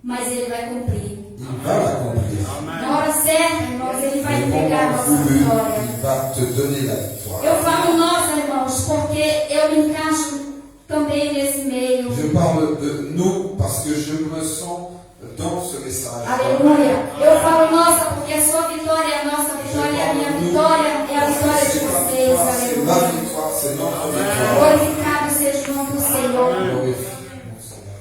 Mas Ele vai cumprir. il va l'accomplir. Na hora certa, irmãos, Ele vai Au entregar a moment nossa voulu, vitória. il va te donner la victoire. Eu falo nós, irmãos, porque eu me encaixo também nesse meio. Je parle de nous parce que je me sens dans ce message. Aleluia. Eu falo nossa porque a sua vitória é a nossa vitória e a minha vitória é a vitória de C'est vocês. ma Aleluia. victoire, c'est notre victoire. Glorificado seja o nome do Senhor. Glorifie mon Seigneur.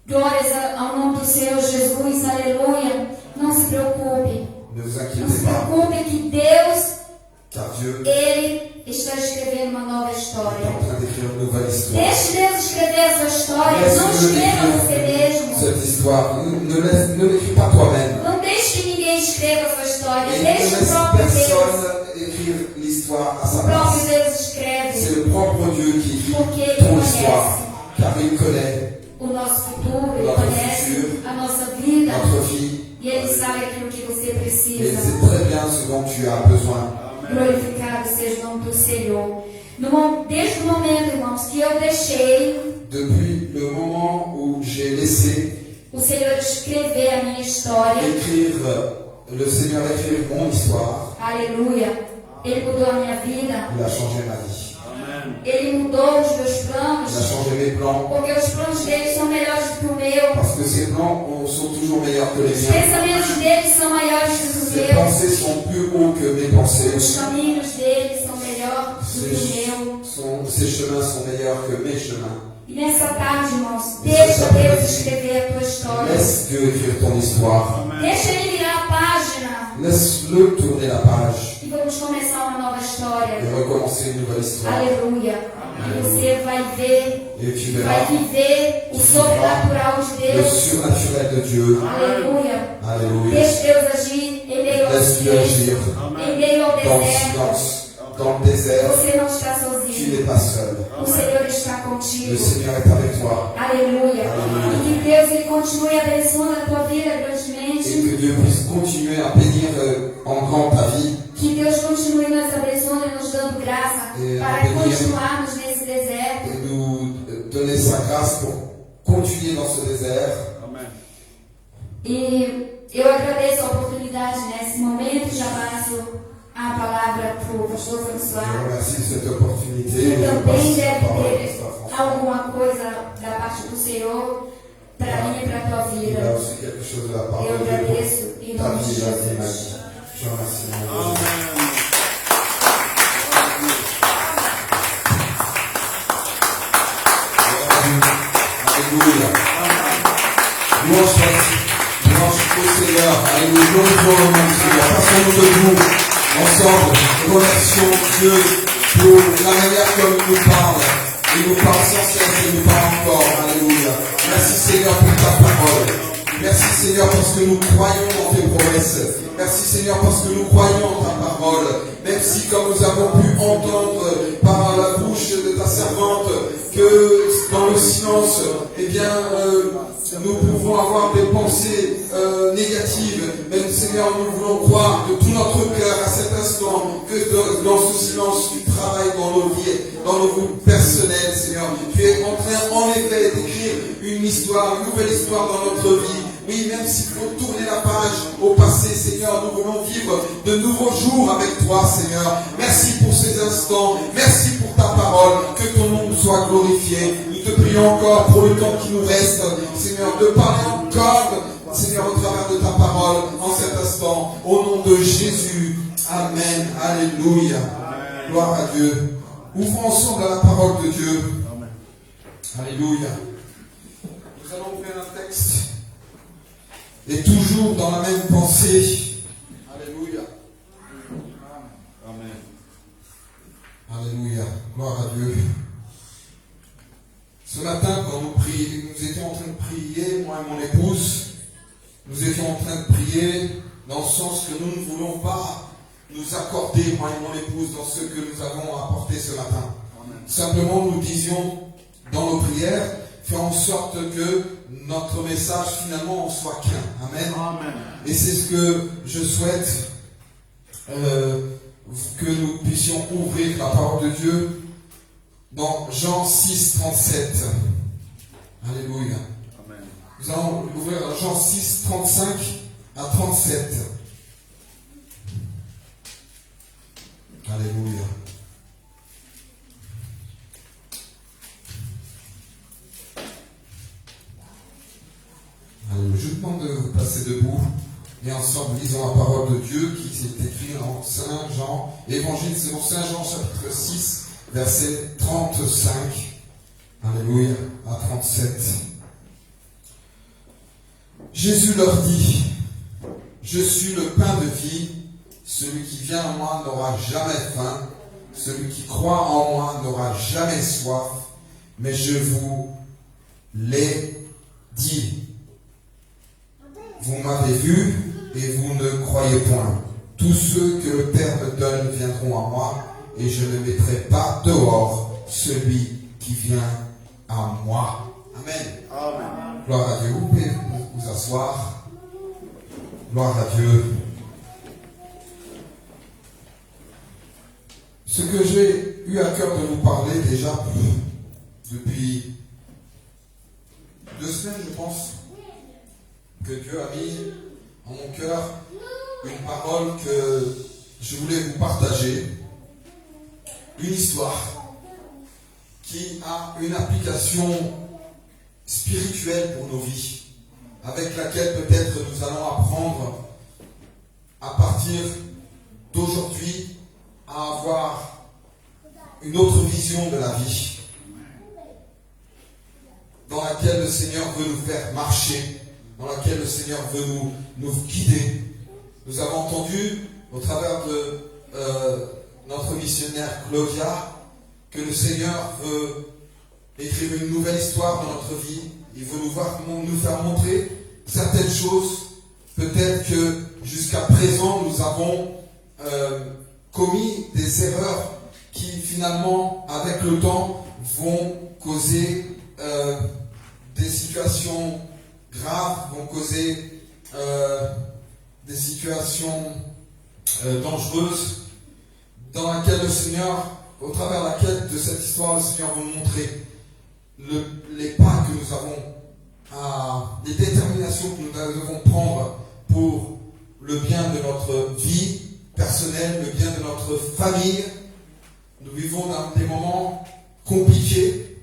Glórias ao nome do Senhor Jesus. Aleluia. Não se preocupe. Ne vous Não se inquiétez pas, preocupe que Deus, car Dieu Ele está escrevendo uma nova Il est história. en train d'écrire une nouvelle histoire. Deixe Deus escrever essa história. Não escreva você mesmo. Cette histoire, ne l'écris pas toi-même. Não deixe que ninguém escreva a sua história. Et ne Deixe o laisse próprio Deus. personne écrire l'histoire à sa O próprio place. Deus escreve. C'est le propre Dieu qui écrit Porque Ele ton histoire, conhece car il connaît o nosso futuro, Ele Notre conhece futuro. a nossa vida. notre vie E Ele sabe aquilo que você et il precisa. sait très bien ce dont tu as besoin. Glorificado seja o nome do Senhor. Desde o momento, irmãos, que eu deixei Depuis le moment où j'ai laissé o Senhor escrever a minha história, le Seigneur écrire mon histoire, aleluia, Ele mudou a minha vida, il a changé ma vie. Ele mudou os meus Il a planos, changé mes plans, porque os planos dele são melhores do que o meu, parce que ses plans sont toujours meilleurs que les os miens. pensamentos dele são maiores do que os Ses meus, pensées sont plus hauts que mes pensées. os caminhos dele são melhores do que o meu. Ses chemins sont meilleurs que mes chemins. E nessa tarde, irmãos, deixa Deus escrever a tua história. Laisse Dieu écrire ton histoire. Deixa Ele virar a página. Laisse-le tourner la page E vamos começar uma nova história. et recommencer une nouvelle histoire. Aleluia. E você vai ver, Et tu vai verras viver o sobrenatural de le Deus. surnaturel de Dieu. Aleluia. Alléluia. Deixe Deus agir em meio ao Laisse Dieu agir em meio ao dans le deserto. silence, dans le désert. Você não está Tu sozinho. n'es pas seul. O Senhor está Le contigo. Seigneur est avec toi. Aleluia. E que Deus Ele continue abençoando a tua vida Et grandemente. que Dieu puisse continuer à bénir en grand ta vie. Que Deus continue nos abençoando e nos dando graça para continuarmos nesse deserto. Et nous donner sa grâce pour continuer dans ce désert. E eu agradeço a oportunidade nesse momento. Já passo a palavra para o pastor Je François. remercie de cette opportunité. Que Je também passe la deve parole ter à Pasteur François. alguma coisa da parte do Senhor para mim e para a tua Il y a vida. aussi quelque chose de la part Eu de Dieu. agradeço em Ta nome de vie, la vie, ma Jesus. vie. Je remercie mon Dieu. Alléluia. Louange au Seigneur. Alléluia. Glorifions le nom du Seigneur. Passons-nous debout ensemble. Remercions Dieu pour la manière comme il nous parle. Il nous parle sans cesse et il nous parle encore. Alléluia. Merci Seigneur pour ta parole. Merci Seigneur parce que nous croyons en tes promesses. Merci Seigneur parce que nous croyons en ta parole. Même si comme nous avons pu entendre par la bouche de ta servante que dans le silence, eh bien, nous pouvons avoir des pensées négatives. Mais Seigneur, nous voulons croire de tout notre cœur à cet instant que dans ce silence, tu travailles dans nos vies, dans nos vies personnelles, Seigneur. Tu es en train, en effet, d'écrire une histoire, une nouvelle histoire dans notre vie. Oui, même s'il faut tourner la page au passé, Seigneur, nous voulons vivre de nouveaux jours avec toi, Seigneur. Merci pour ces instants. Merci pour ta parole. Que ton nom soit glorifié. Nous te prions encore pour le temps qui nous reste, Seigneur, de parler encore, Seigneur, au travers de ta parole en cet instant. Au nom de Jésus. Amen. Alléluia. Gloire à Dieu. Ouvrons ensemble la parole de Dieu. Alléluia. Nous allons ouvrir un texte. Et toujours dans la même pensée. Alléluia. Amen. Alléluia. Gloire à Dieu. Ce matin, quand nous étions en train de prier, moi et mon épouse, nous étions en train de prier dans le sens que nous ne voulons pas nous accorder, moi et mon épouse, dans ce que nous avons apporté ce matin. Amen. Simplement, nous disions dans nos prières, faire en sorte que notre message finalement en soit qu'un. Amen. Amen. Et c'est ce que je souhaite que nous puissions ouvrir la parole de Dieu dans Jean 6, 37. Alléluia. Amen. Nous allons ouvrir Jean 6, 35 à 37. Alléluia. Je vous demande de passer debout et ensemble lisons la parole de Dieu qui s'est écrite en Saint Jean, Évangile selon Saint Jean chapitre 6, verset 35. Alléluia, à 37. Jésus leur dit, je suis le pain de vie, celui qui vient à moi n'aura jamais faim, Celui qui croit en moi n'aura jamais soif, mais je vous l'ai dit. Vous m'avez vu et vous ne croyez point. Tous ceux que le Père me donne viendront à moi, et je ne mettrai pas dehors celui qui vient à moi. Amen. Amen. Gloire à Dieu. Vous pouvez vous asseoir. Gloire à Dieu. Ce que j'ai eu à cœur de vous parler déjà depuis 2 semaines, je pense, que Dieu a mis en mon cœur une parole que je voulais vous partager, une histoire qui a une application spirituelle pour nos vies, avec laquelle peut-être nous allons apprendre à partir d'aujourd'hui à avoir une autre vision de la vie, dans laquelle le Seigneur veut nous faire marcher, dans laquelle le Seigneur veut nous guider. Nous avons entendu au travers de notre missionnaire Claudia que le Seigneur veut écrire une nouvelle histoire dans notre vie. Il veut nous faire montrer certaines choses. Peut-être que jusqu'à présent nous avons commis des erreurs qui finalement avec le temps vont causer des situations graves, vont causer des situations dangereuses, dans laquelle le Seigneur, au travers laquelle de cette histoire, le Seigneur veut montrer les pas que nous avons, les déterminations que nous devons prendre pour le bien de notre vie personnelle, le bien de notre famille. Nous vivons dans des moments compliqués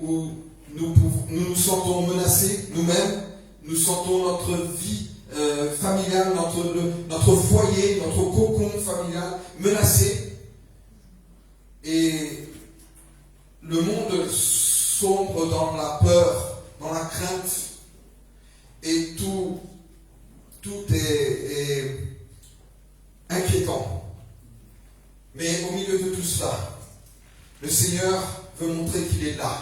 où nous sentons menacés nous-mêmes, nous sentons notre vie familiale, notre foyer, notre cocon familial menacé. Et le monde sombre dans la peur, dans la crainte, et tout est inquiétant. Mais au milieu de tout cela, le Seigneur veut montrer qu'il est là.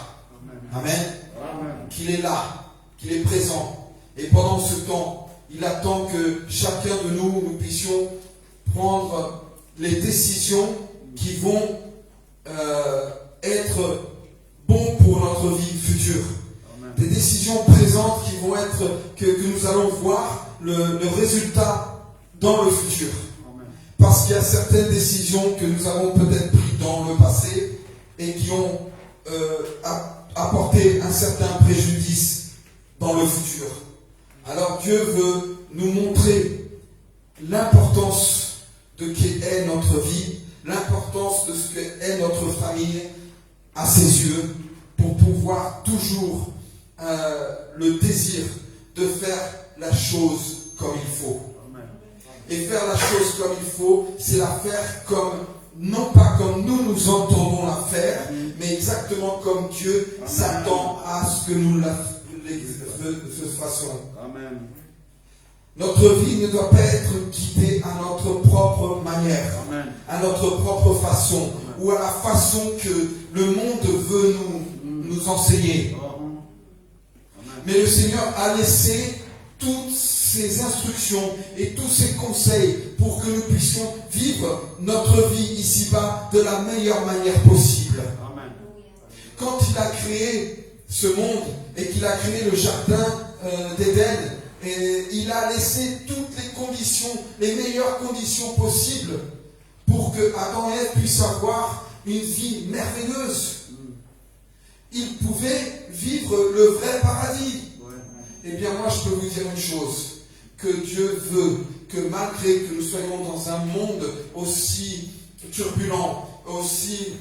Amen. Amen. Qu'il est là, qu'il est présent. Et pendant ce temps, il attend que chacun de nous puissions prendre les décisions qui vont être bons pour notre vie future. Amen. Des décisions présentes qui vont être, que nous allons voir le résultat dans le futur. Amen. Parce qu'il y a certaines décisions que nous avons peut-être prises dans le passé et qui ont apporté un certain préjudice dans le futur. Alors Dieu veut nous montrer l'importance de ce qu'est notre vie, l'importance de ce qu'est notre famille à ses yeux, pour pouvoir toujours le désir de faire la chose comme il faut. Amen. Et faire la chose comme il faut, c'est la faire non pas comme nous entendons la faire, mais exactement comme Dieu s'attend à ce que nous la façons. Amen. Notre vie ne doit pas être guidée à notre propre manière, Amen. À notre propre façon, Amen. Ou à la façon que le monde veut nous enseigner. Amen. Mais le Seigneur a laissé toutes ces instructions et tous ces conseils pour que nous puissions vivre notre vie ici-bas de la meilleure manière possible. Amen. Quand il a créé ce monde et qu'il a créé le jardin d'Éden, et il a laissé toutes les conditions, les meilleures conditions possibles pour que Adam et Ève puissent avoir une vie merveilleuse. Ils pouvaient vivre le vrai paradis. Eh bien moi je peux vous dire une chose, que Dieu veut que malgré que nous soyons dans un monde aussi turbulent, aussi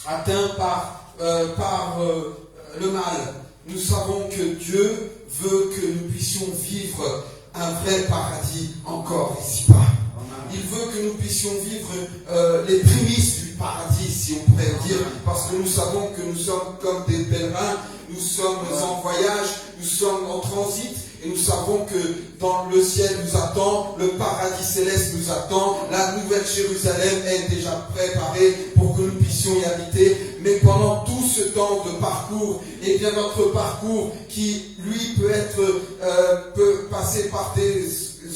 atteint par le mal, nous savons que Dieu veut que nous puissions vivre un vrai paradis encore ici-bas. Il veut que nous puissions vivre les prémices du paradis, si on pourrait dire, parce que nous savons que nous sommes comme des pèlerins, nous sommes en voyage, nous sommes en transit, et nous savons que dans le ciel nous attend, le paradis céleste nous attend, la nouvelle Jérusalem est déjà préparée pour que nous puissions y habiter. Mais pendant tout ce temps de parcours, et bien notre parcours qui lui peut passer par des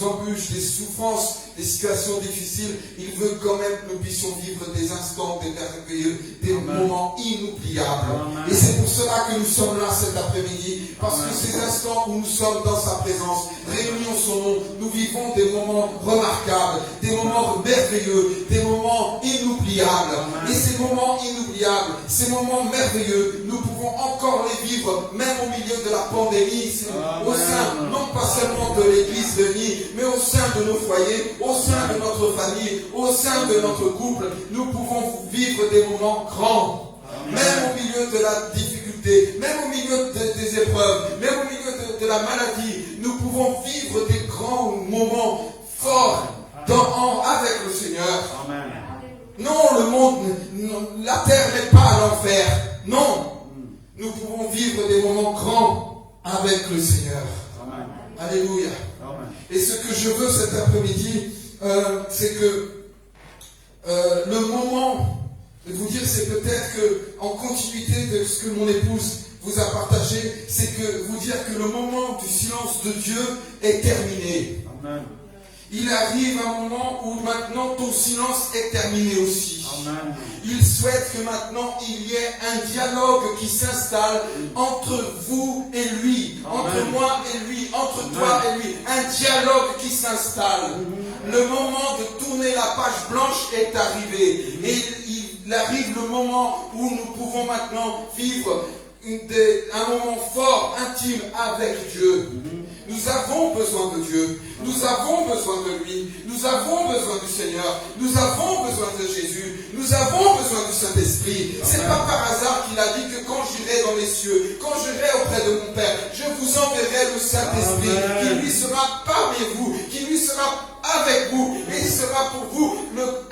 embûches, des souffrances, des situations difficiles, il veut quand même que nous puissions vivre des instants, des merveilleux, des moments inoubliables. Et c'est pour cela que nous sommes là cet après-midi, parce que ces instants où nous sommes dans sa présence, réunis en son nom, nous vivons des moments remarquables, des moments merveilleux, des moments inoubliables. Et ces moments inoubliables, ces moments merveilleux, nous pouvons encore les vivre, même au milieu de la pandémie, au sein, non pas seulement de l'église de Nîmes, mais au sein de nos foyers, au sein de notre famille, au sein de notre couple, nous pouvons vivre des moments grands. Même au milieu de la difficulté, même au milieu des épreuves, même au milieu de la maladie, nous pouvons vivre des grands moments forts avec le Seigneur. Amen. Non, le monde, la terre n'est pas l'enfer. Non, nous pouvons vivre des moments grands avec le Seigneur. Amen. Alléluia. Amen. Et ce que je veux cet après-midi, c'est que le moment de vous dire, c'est peut-être que en continuité de ce que mon épouse vous a partagé, c'est que vous dire que le moment du silence de Dieu est terminé. Amen. Il arrive un moment où maintenant ton silence est terminé aussi. Amen. Il souhaite que maintenant il y ait un dialogue qui s'installe entre vous et lui, entre moi et lui, entre toi et lui. Un dialogue qui s'installe. Le moment de tourner la page blanche est arrivé. Et il arrive le moment où nous pouvons maintenant vivre un moment fort, intime avec Dieu. Nous avons besoin de Dieu. Nous avons besoin de lui. Nous avons besoin du Seigneur. Nous avons besoin de Jésus. Nous avons besoin du Saint-Esprit. C'est pas par hasard qu'il a dit que quand j'irai dans les cieux, quand j'irai auprès de mon Père, je vous enverrai le Saint-Esprit qui lui sera parmi vous, qui lui sera avec vous, et il sera pour vous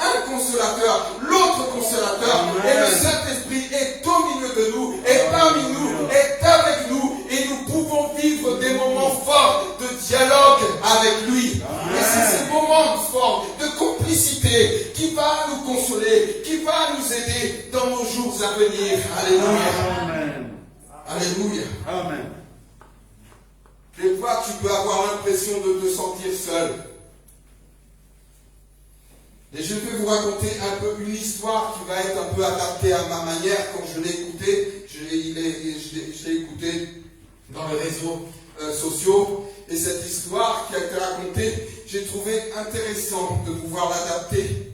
un consolateur, l'autre consolateur. Amen. Et le Saint-Esprit est au milieu de nous, est parmi nous, est avec nous, et nous pouvons vivre des moments forts de dialogue avec lui. Amen. Et c'est ces moments forts de complicité qui va nous consoler, qui va nous aider dans nos jours à venir. Alléluia. Amen. Alléluia. Amen. Des fois, tu peux avoir l'impression de te sentir seul. Et je vais vous raconter un peu une histoire qui va être un peu adaptée à ma manière quand je l'ai écouté. Je l'ai écouté dans les réseaux sociaux. Et cette histoire qui a été racontée, j'ai trouvé intéressant de pouvoir l'adapter.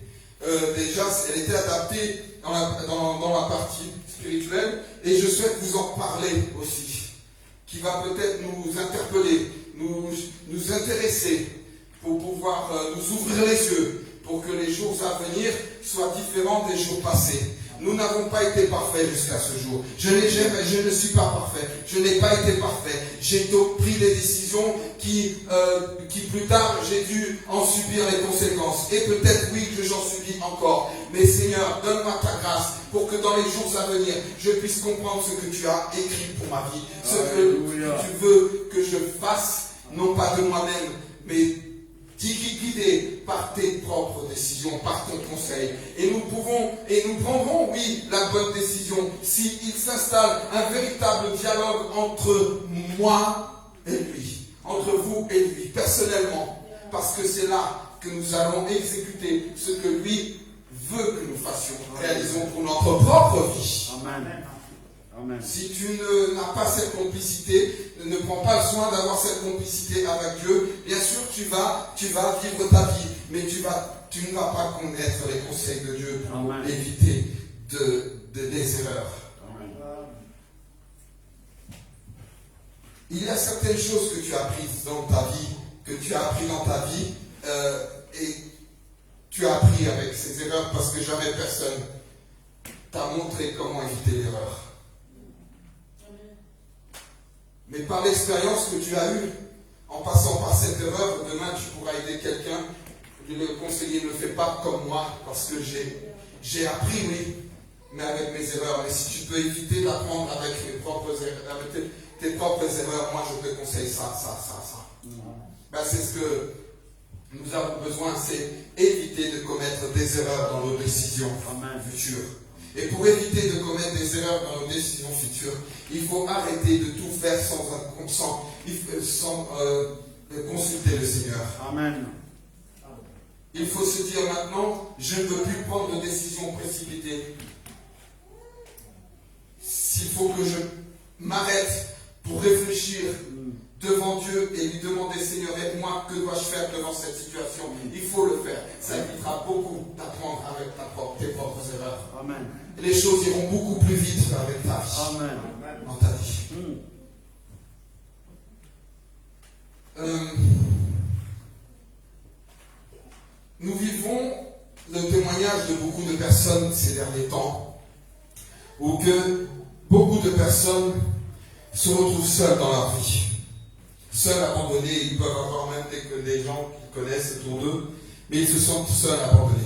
Déjà, elle était adaptée dans la partie spirituelle. Et je souhaite vous en parler aussi. Qui va peut-être nous interpeller, nous intéresser pour pouvoir nous ouvrir les yeux. Pour que les jours à venir soient différents des jours passés. Nous n'avons pas été parfaits jusqu'à ce jour. Je ne suis pas parfait. Je n'ai pas été parfait. J'ai pris des décisions qui plus tard, j'ai dû en subir les conséquences. Et peut-être oui que j'en subis encore. Mais Seigneur, donne-moi ta grâce pour que dans les jours à venir, je puisse comprendre ce que tu as écrit pour ma vie. Ce que tu veux que je fasse, non pas de moi-même, mais guidé par tes propres décisions, par ton conseil. Et nous prendrons, oui, la bonne décision s'il s'installe un véritable dialogue entre moi et lui, entre vous et lui, personnellement. Parce que c'est là que nous allons exécuter ce que lui veut que nous fassions, réalisons pour notre propre vie. Amen. Amen. Si tu n'as pas cette complicité, ne prends pas le soin d'avoir cette complicité avec Dieu, bien sûr tu vas vivre ta vie, mais tu ne vas pas connaître les conseils de Dieu pour éviter des erreurs. Amen. Il y a certaines choses que tu as apprises dans ta vie, et tu as appris avec ces erreurs parce que jamais personne t'a montré comment éviter l'erreur. Mais par l'expérience que tu as eue, en passant par cette erreur, demain tu pourras aider quelqu'un. Le conseiller ne le fait pas comme moi, parce que j'ai appris, oui, mais avec mes erreurs. Mais si tu peux éviter d'apprendre avec mes propres erreurs, avec tes propres erreurs, moi je te conseille ça. Ben, c'est ce que nous avons besoin, c'est éviter de commettre des erreurs dans nos décisions futures. Et pour éviter de commettre des erreurs dans nos décisions futures, il faut arrêter de tout faire sans consulter le Seigneur. Amen. Il faut se dire maintenant, je ne veux plus prendre de décisions précipitées. S'il faut que je m'arrête pour réfléchir devant Dieu et lui demander, Seigneur, aide-moi, que dois-je faire devant cette situation? Il faut le faire. Ça évitera beaucoup d'apprendre avec tes propres erreurs. Amen. Et les choses iront beaucoup plus vite avec ta vie. Amen. Dans ta vie. Nous vivons le témoignage de beaucoup de personnes ces derniers temps, où que beaucoup de personnes se retrouvent seules dans leur vie. Seuls, abandonnés, ils peuvent avoir même des gens qu'ils connaissent autour d'eux, mais ils se sentent seuls, abandonnés.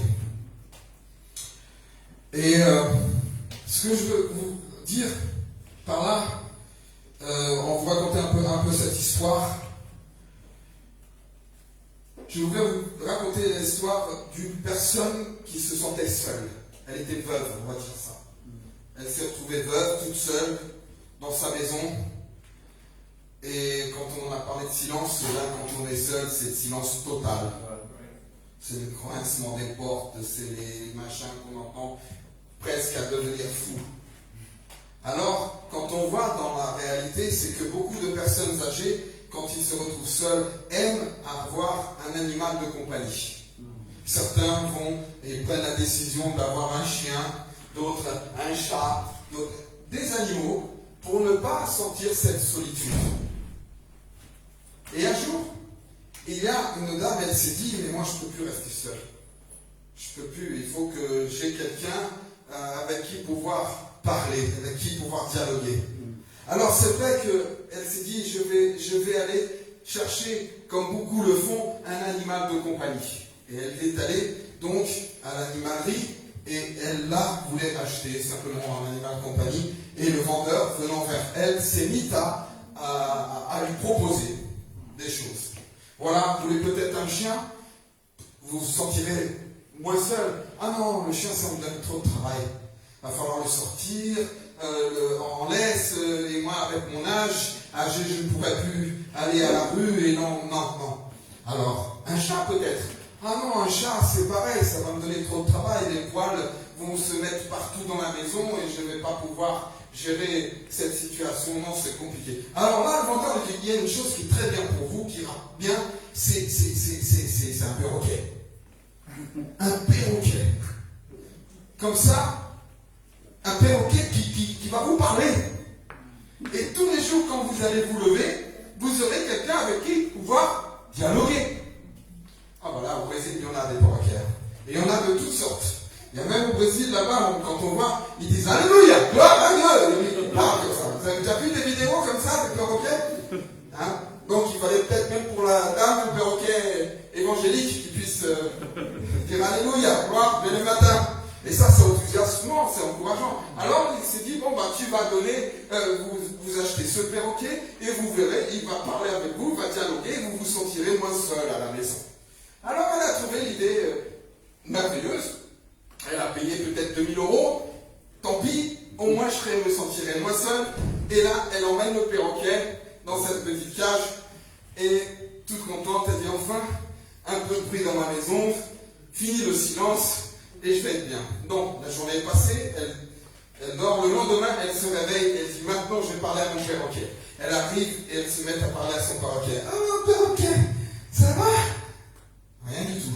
Et ce que je veux vous dire par là, on va raconter un peu cette histoire. Je voudrais vous raconter l'histoire d'une personne qui se sentait seule. Elle était veuve, on va dire ça. Elle s'est retrouvée veuve, toute seule, dans sa maison. Et quand on a parlé de silence, là, quand on est seul, c'est le silence total. C'est le grincement des portes, c'est les machins qu'on entend presque à devenir fou. Alors, quand on voit dans la réalité, c'est que beaucoup de personnes âgées, quand ils se retrouvent seuls, aiment avoir un animal de compagnie. Certains vont et prennent la décision d'avoir un chien, d'autres un chat, d'autres des animaux, pour ne pas sentir cette solitude. Et un jour, il y a une dame, elle s'est dit, mais moi je ne peux plus rester seule. Je ne peux plus, il faut que j'ai quelqu'un avec qui pouvoir parler, avec qui pouvoir dialoguer. Alors c'est vrai qu'elle s'est dit, je vais aller chercher, comme beaucoup le font, un animal de compagnie. Et elle est allée donc à l'animalerie et elle voulait acheter simplement un animal de compagnie. Et le vendeur, venant vers elle, s'est mis à lui proposer des choses. Voilà, vous voulez peut-être un chien, vous vous sentirez moins seul. Ah non, le chien, ça me donne trop de travail. Il va falloir le sortir en laisse, et moi, avec mon âge, âgé, je ne pourrais plus aller à la rue, et non. Alors, un chat peut-être. Ah non, un chat, c'est pareil, ça va me donner trop de travail, les poils vont se mettre partout dans la maison, et je ne vais pas pouvoir gérer cette situation, non, c'est compliqué. Alors là, le vendeur dit, il y a une chose qui est très bien pour vous, qui ira bien, c'est un perroquet. Un perroquet. Comme ça, un perroquet qui va vous parler. Et tous les jours, quand vous allez vous lever, vous aurez quelqu'un avec qui pouvoir dialoguer. Ah voilà, au Brésil, il y en a des perroquets. Et il y en a de toutes sortes. Il y a même au Brésil, là-bas, quand on voit, ils disent Alléluia, gloire à Dieu. Ils parlent comme ça. Vous avez déjà vu des vidéos comme ça, des perroquets, hein? Donc il fallait peut-être même pour la dame, le perroquet évangélique, qui puisse dire Alléluia, gloire, dès le matin. Et ça, c'est enthousiasmant, c'est encourageant. Alors il s'est dit, bon, tu vas donner, vous achetez ce perroquet, et vous verrez, il va parler avec vous, il va dialoguer, et vous vous sentirez moins seul à la maison. Alors elle a trouvé l'idée merveilleuse. Elle a payé peut-être 2000 €. Tant pis, au moins je me sentirais moins seul. Et là, elle emmène le perroquet dans cette petite cage. Et toute contente, elle dit enfin, un peu de bruit dans ma maison, fini le silence, et je vais être bien. Donc, la journée est passée, elle dort. Le lendemain, elle se réveille et elle dit maintenant je vais parler à mon perroquet. Elle arrive et elle se met à parler à son perroquet. Ah, mon perroquet, ça va? Rien du tout.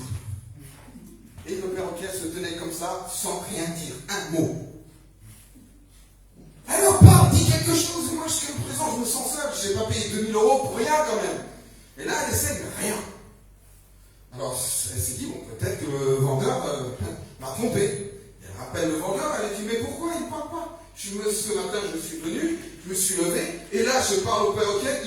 Et le perroquet se tenait comme ça, sans rien dire, un mot. Alors parle, dis quelque chose, moi jusqu'à présent je me sens seul, je n'ai pas payé 2000 € pour rien quand même. Et là elle essaie de rien. Alors elle s'est dit, bon peut-être que le vendeur m'a trompé. Elle rappelle le vendeur, elle dit, mais pourquoi il ne parle pas? Ce matin je suis venu, je me suis levé, et là je parle au perroquet,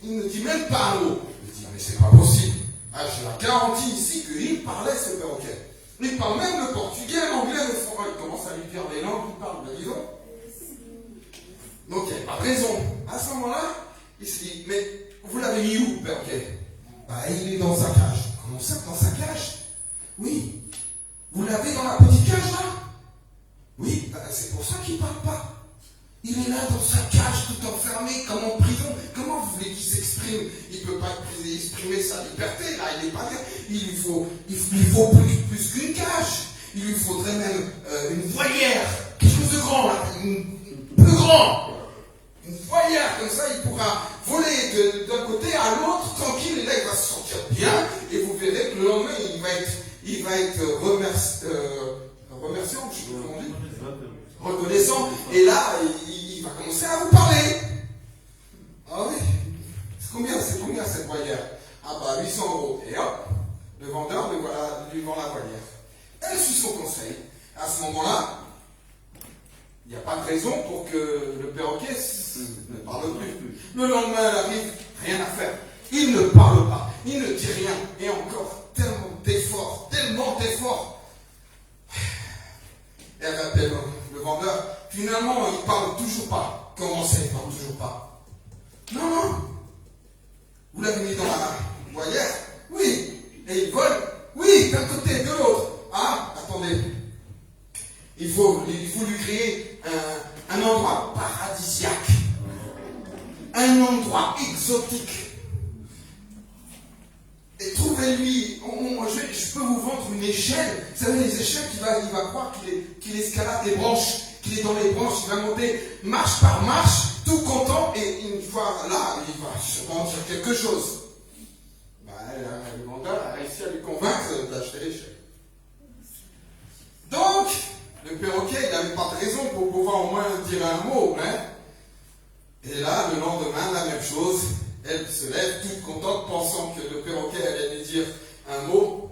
il ne dit même pas un mot. Je dis, mais c'est pas possible. Ah, je la garantis ici qu'il parlait ce perroquet. Il parle même le portugais, l'anglais, le français. Il commence à lui dire des langues, il parle, ben disons. Donc il n'y a pas de raison. À ce moment-là, il se dit, mais vous l'avez mis où, perroquet? Bah, il est dans sa cage. Comment ça, dans sa cage? Oui. Vous l'avez dans la petite cage là? Oui, bah, c'est pour ça qu'il ne parle pas. Il est là dans sa cage, tout enfermé, comme en prison. Comment vous voulez qu'il s'exprime? Il ne peut pas exprimer sa liberté, là, il n'est pas là. Il lui faut plus qu'une cage. Il lui faudrait même une volière. Quelque chose de grand, là. Plus grand. Une volière, comme ça, il pourra voler d'un côté à l'autre, tranquille, et là, il va se sentir bien. Et vous verrez que le lendemain, il va être remerciant, je sais pas comment on dit. Reconnaissant, et là, il va commencer à vous parler. Ah oui, c'est combien cette volière? Ah bah 800 €. Et hop, le vendeur lui vend la volière. Elle suit son conseil. À ce moment-là, il n'y a pas de raison pour que le perroquet ne parle plus. Le lendemain, elle arrive, rien à faire. Il ne parle pas, il ne dit rien. Et encore, tellement d'efforts. Elle appelle le vendeur. Finalement, il ne parle toujours pas. Comment ça, il ne parle toujours pas? Non. Vous l'avez mis dans la volière? Oui. Et il vole? Oui, d'un côté, de l'autre. Ah, attendez. Il faut lui créer un endroit paradisiaque. Un endroit exotique. Et trouvez-lui, je peux vous vendre une échelle. Vous savez, les échelles, il va croire qu'il escalade des branches, qu'il est dans les branches, il va monter marche par marche, tout content, et une fois là, il va sûrement dire quelque chose. Bah, le vendeur a réussi à lui convaincre d'acheter l'échelle. Donc, le perroquet, il n'avait pas de raison pour pouvoir au moins dire un mot, hein. Et là, le lendemain, la même chose. Elle se lève toute contente, pensant que le perroquet allait lui dire un mot.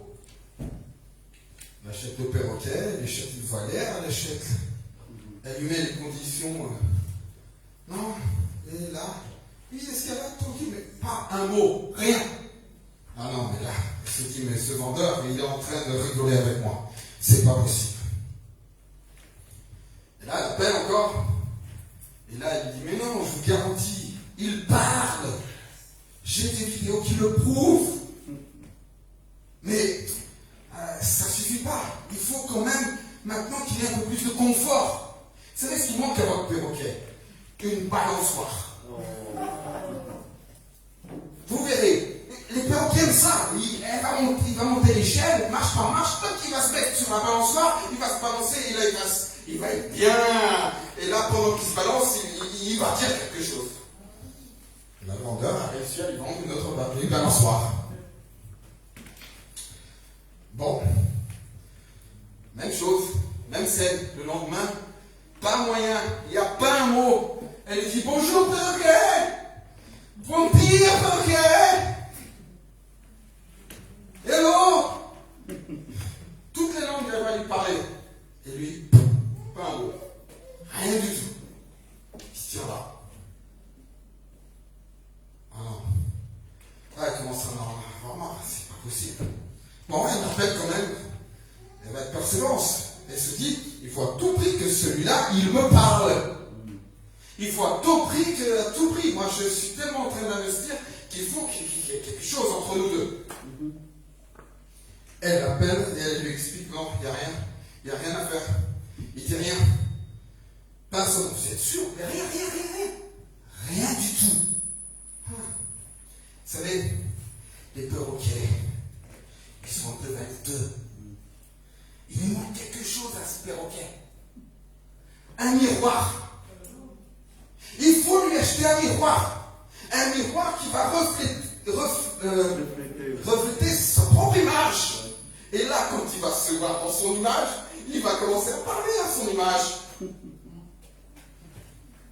Elle achète le perroquet, elle achète une volière, elle lui met les conditions. Non, et là, il escalade tranquille, mais pas un mot, rien. Ah non, mais là, elle se dit, mais ce vendeur, il est en train de rigoler avec moi. C'est pas possible. Et là, elle appelle encore. Et là, elle lui dit, mais non, je vous garantis, il parle. J'ai des vidéos qui le prouvent. Mais ça ne suffit pas. Il faut quand même maintenant qu'il y ait un peu plus de confort. Vous savez ce qui manque à votre perroquet? Une balançoire. Vous verrez. Les perroquets aiment ça. Il va monter l'échelle, marche par marche. Tant qu'il va se mettre sur la balançoire, il va se balancer et là il va être bien. Et là, pendant qu'il se balance, il va dire quelque chose. Le vendeur a réussi à lui vendre une balançoire. Bon. Même chose, même scène. Le lendemain, pas moyen, il n'y a pas un mot. Elle lui dit bonjour perroquet. Vampire perroquet. Hello. Toutes les langues, elle va lui parler. Et lui, pas un mot. Rien du tout. Il se tient là. Ah non. Ah, elle commence à en avoir marre, c'est pas possible. Bon, elle m'appelle quand même. Elle va être persévérance. Elle se dit, il faut à tout prix que celui-là, il me parle. Il faut à tout prix. Moi, je suis tellement en train d'investir qu'il faut qu'il y ait quelque chose entre nous deux. Elle l'appelle et elle lui explique, non, il n'y a rien à faire. Il dit rien. Personne, vous êtes sûr? Mais rien. Rien du tout. Vous savez, les perroquets, ils sont un peu vaniteux. Il lui manque quelque chose à ce perroquet. Un miroir. Il faut lui acheter un miroir. Un miroir qui va refléter sa propre image. Et là, quand il va se voir dans son image, il va commencer à parler à son image.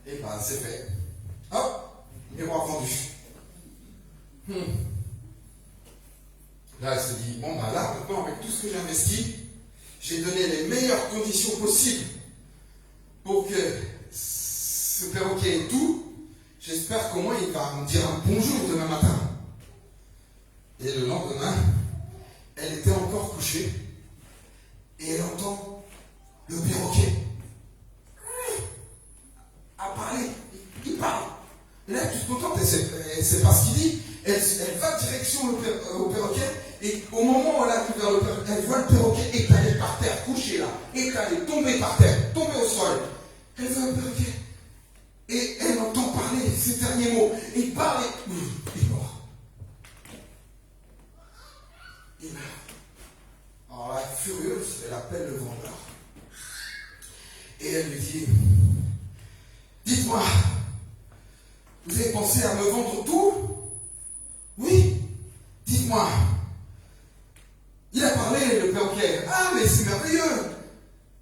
Et ben, c'est fait. Hop, miroir vendu. Là, elle se dit, bon, ben là, maintenant, avec tout ce que j'ai investi, j'ai donné les meilleures conditions possibles pour que ce perroquet ait tout. J'espère qu'au moins, il va me dire un bonjour demain matin. Et le lendemain, elle était encore couchée et elle entend le perroquet à parler. Il Et là, elle est toute contente, elle sait pas ce qu'il dit. Elle va direction au perroquet, et au moment où elle arrive vers le perroquet, elle voit le perroquet étalé par terre, couché là, étalé, tombé par terre, tombé au sol. Elle voit le perroquet, et elle entend parler ces derniers mots. Et il parle, et il est mort. Il meurt. Alors là, furieuse, elle appelle le vendeur. Et elle lui dit, dites-moi, vous avez pensé à me vendre tout? Oui, dites-moi. Il a parlé, le perroquet. Ah, mais c'est merveilleux.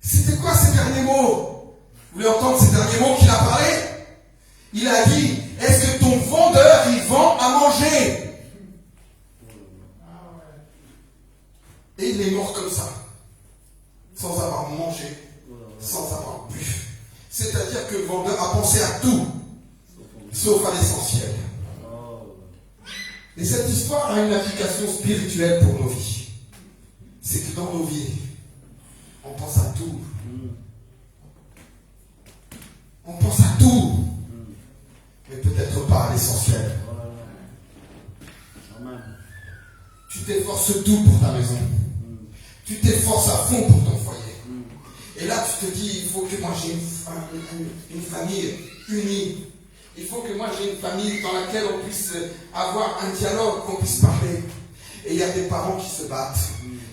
C'était quoi ces derniers mots? Vous voulez entendre ces derniers mots qu'il a parlé? Il a dit, est-ce que ton vendeur, il vend à manger? Et il est mort comme ça, sans avoir mangé, sans avoir bu. C'est-à-dire que le vendeur a pensé à tout, sauf à l'essentiel. Et cette histoire a une application spirituelle pour nos vies. C'est que dans nos vies, on pense à tout. On pense à tout, mais peut-être pas à l'essentiel. Tu t'efforces tout pour ta maison. Tu t'efforces à fond pour ton foyer. Et là, tu te dis, il faut que moi j'ai une famille unie. Il faut que moi j'ai une famille dans laquelle on puisse avoir un dialogue, qu'on puisse parler. Et il y a des parents qui se battent.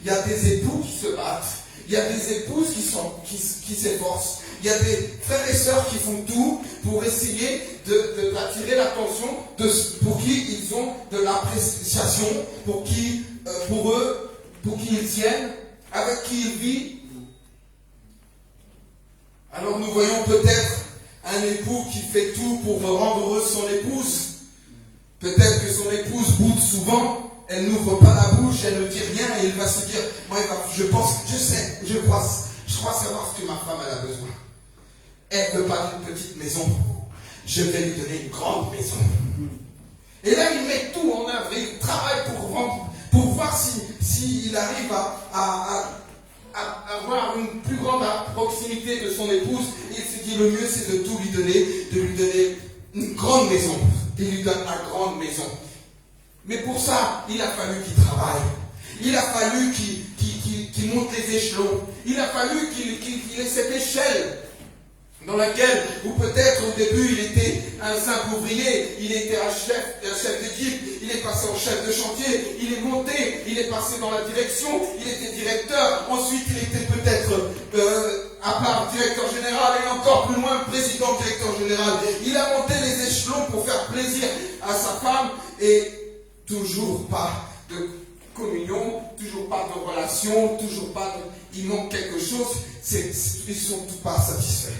Il y a des époux qui se battent. Il y a des épouses qui s'efforcent. Il y a des frères et sœurs qui font tout pour essayer d'attirer l'attention pour qui ils ont de l'appréciation, pour eux, pour qui ils tiennent, avec qui ils vivent. Alors nous voyons peut-être un époux qui fait tout pour rendre heureuse son épouse. Peut-être que son épouse boude souvent, elle n'ouvre pas la bouche, elle ne dit rien et il va se dire, moi je crois savoir ce que ma femme elle a besoin. Elle ne veut pas d'une petite maison, je vais lui donner une grande maison. Et là il met tout en œuvre, il travaille pour voir s'il arrive à avoir une plus grande proximité de son épouse. Il se dit le mieux c'est de tout lui donner une grande maison. Il lui donne la grande maison. Mais pour ça, il a fallu qu'il travaille. Il a fallu qu'il monte les échelons. Il a fallu qu'il ait cette échelle dans laquelle, ou peut-être au début, il était un simple ouvrier, il était un chef d'équipe, il est passé en chef de chantier, il est monté, il est passé dans la direction, il était directeur, ensuite il était peut-être à part directeur général et encore plus loin président directeur général. Il a monté les échelons pour faire plaisir à sa femme et toujours pas de communion, toujours pas de relation, toujours pas de... Il manque quelque chose, ils sont tout pas satisfaits.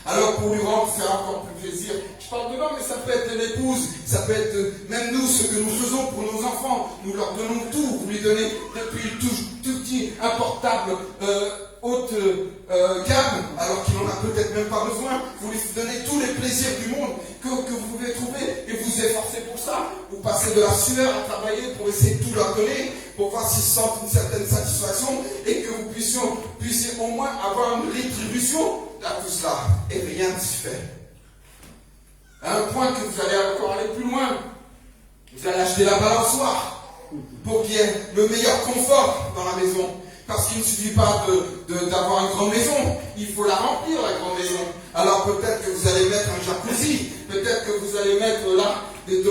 Alors pour lui faire encore plus plaisir, je parle de l'homme, mais ça peut être de l'épouse, ça peut être même nous, ce que nous faisons pour nos enfants, nous leur donnons tout, vous lui donnez depuis le tout petit, un portable haute gamme, alors qu'il n'en a peut-être même pas besoin, vous lui donnez tous les plaisirs du monde que vous pouvez trouver, et vous efforcez pour ça, vous passez de la sueur à travailler pour essayer de tout leur donner, pour voir s'ils sentent une certaine satisfaction, et que vous puissiez au moins avoir une rétribution à tout cela, et rien ne se fait. À un point que vous allez encore aller plus loin. Vous allez acheter la balançoire pour qu'il y ait le meilleur confort dans la maison. Parce qu'il ne suffit pas d'avoir une grande maison, il faut la remplir, la grande maison. Alors peut-être que vous allez mettre un jacuzzi, peut-être que vous allez mettre là des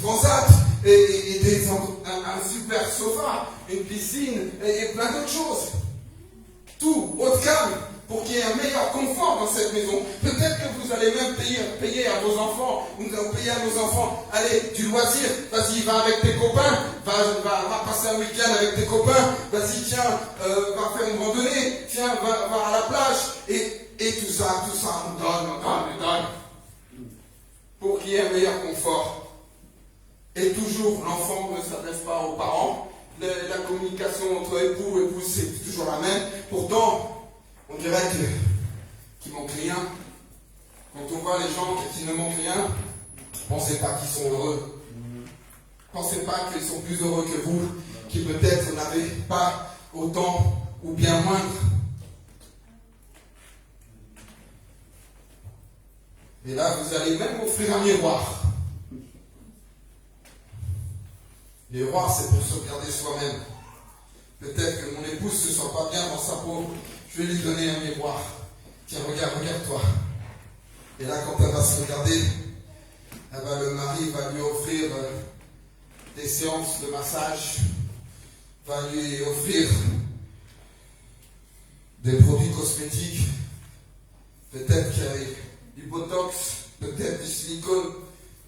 transats et un super sofa, une piscine et plein d'autres choses. Tout haut de gamme pour qu'il y ait un meilleur confort dans cette maison. Peut-être que vous allez même payer à vos enfants, nous allons payer à nos enfants, allez, du loisir, vas-y, va avec tes copains, va passer un week-end avec tes copains, vas-y, tiens, va faire une randonnée, tiens, va à la plage, et tout ça, on donne, pour qu'il y ait un meilleur confort. Et toujours, l'enfant ne s'adresse pas aux parents. La communication entre époux et épouse, c'est toujours la même. Pourtant, on dirait qu'il manque rien. Quand on voit les gens qui ne manquent rien, pensez pas qu'ils sont heureux. Pensez pas qu'ils sont plus heureux que vous, qui peut-être n'avaient pas autant ou bien moindre. Et là, vous allez même offrir un miroir. Le miroir, c'est pour se regarder soi-même. Peut-être que mon épouse ne se sent pas bien dans sa peau. Je vais lui donner un miroir. Tiens, regarde-toi. Et là, quand elle va se regarder, le mari va lui offrir des séances de massage, va lui offrir des produits cosmétiques, peut-être qu'il y a du botox, peut-être du silicone,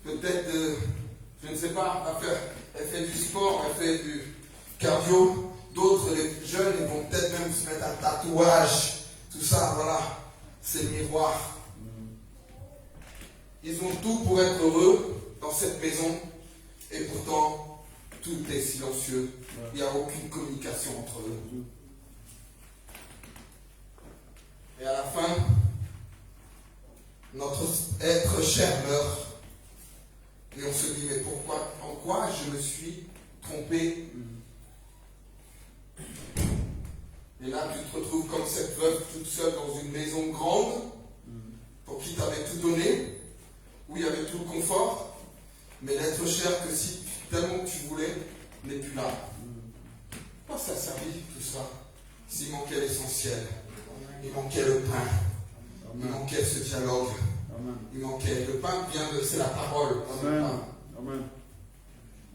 peut-être je ne sais pas, elle fait du sport, elle fait du cardio, d'autres, les jeunes, ils vont peut-être même se mettre un tatouage, tout ça, voilà, c'est le miroir. Ils ont tout pour être heureux dans cette maison, et pourtant, tout est silencieux. Il n'y a aucune communication entre eux. Et à la fin, notre être cher meurt. Et on se dit, mais pourquoi, en quoi je me suis trompé? Et là, tu te retrouves comme cette veuve toute seule dans une maison grande, pour qui t'avais tout donné, où il y avait tout le confort, mais l'être cher que si tellement que tu voulais n'est plus là. Pourquoi ça servit tout ça? S'il manquait l'essentiel, il manquait le pain, il manquait ce dialogue, il manquait le pain, c'est la parole. Amen.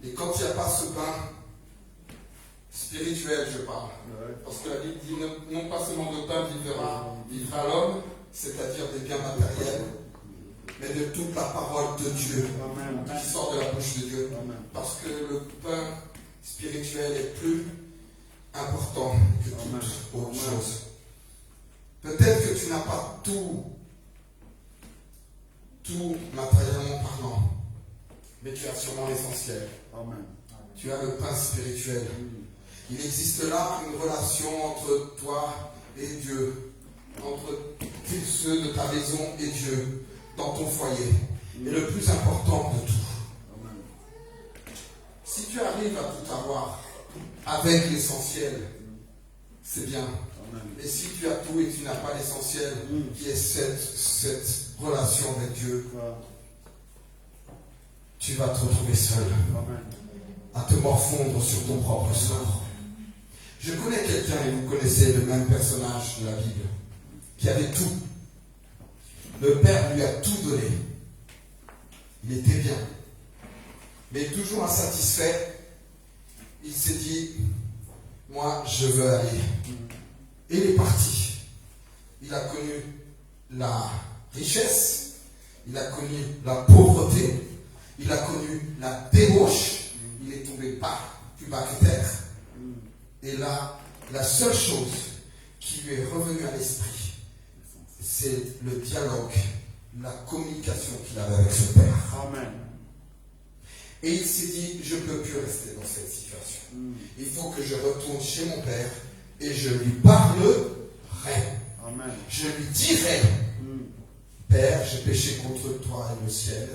Et quand il n'y a pas ce pain spirituel, je parle, parce que la Bible dit non pas seulement de pain vivra l'homme, c'est-à-dire des biens matériels, mais de toute la parole de Dieu qui sort de la bouche de Dieu. Parce que le pain spirituel est plus important que toute autre chose. Peut-être que tu n'as pas tout matériellement parlant, mais tu as sûrement l'essentiel. Tu as le pain spirituel. Il existe là une relation entre toi et Dieu, entre ceux de ta maison et Dieu, dans ton foyer. Et le plus important de tout, si tu arrives à tout avoir avec l'essentiel, c'est bien. Mais si tu as tout et tu n'as pas l'essentiel, qui est cette relation avec Dieu, tu vas te retrouver seul, à te morfondre sur ton propre sort. Je connais quelqu'un, et vous connaissez le même personnage de la Bible, qui avait tout. Le Père lui a tout donné. Il était bien. Mais toujours insatisfait, il s'est dit, moi je veux aller. Et il est parti. Il a connu la richesse, il a connu la pauvreté, il a connu la débauche, il est tombé plus bas que terre. Et là, la seule chose qui lui est revenue à l'esprit, c'est le dialogue, la communication qu'il avait avec ce Père. Amen. Et il s'est dit, je ne peux plus rester dans cette situation. Il faut que je retourne chez mon Père et je lui parlerai. Amen. Je lui dirai, Père, j'ai péché contre toi et le ciel.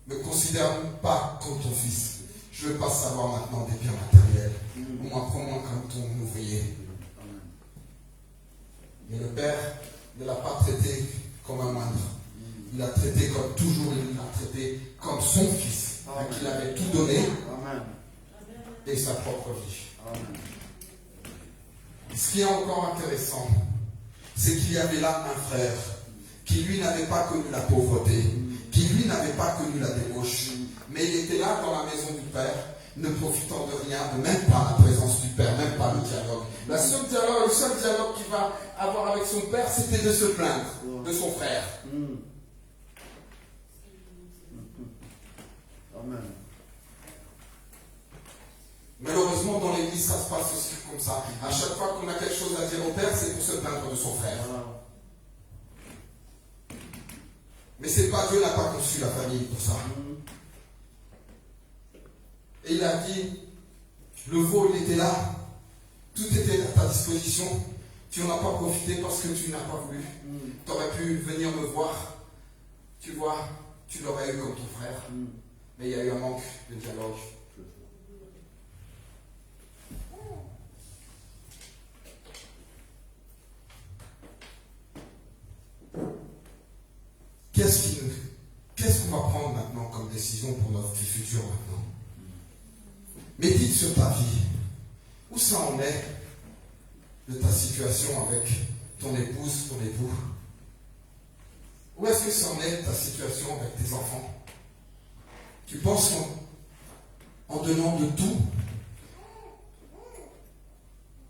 Ne me considère pas comme ton fils. Je ne veux pas savoir maintenant des biens matériels. Au moins, prends-moi comme ton ouvrier. Et le Père ne l'a pas traité comme un moindre. Il l'a traité comme toujours, il l'a traité comme son fils, à qui il avait tout donné. Amen. Et sa propre vie. Amen. Ce qui est encore intéressant, c'est qu'il y avait là un frère qui lui n'avait pas connu la pauvreté, qui lui n'avait pas connu la débauche, mais il était là dans la maison du Père, ne profitant de rien, de même pas la présence du Père, même pas le dialogue. Le seul dialogue qu'il va avoir avec son Père, c'était de se plaindre de son frère. Amen. Malheureusement, dans l'église, ça se passe aussi comme ça. À chaque fois qu'on a quelque chose à dire au Père, c'est pour se plaindre de son frère. Mais c'est pas Dieu n'a pas conçu la famille pour ça. Et il a dit, le veau, il était là, tout était à ta disposition, tu n'en as pas profité parce que tu n'as pas voulu. Tu aurais pu venir me voir, tu vois, tu l'aurais eu comme ton frère. Mais il y a eu un manque de dialogue. qu'est-ce qu'on va prendre maintenant comme décision pour notre vie future maintenant? Médite sur ta vie. Où ça en est de ta situation avec ton épouse, ton époux? Où est-ce que ça en est de ta situation avec tes enfants? Tu penses qu'en donnant de tout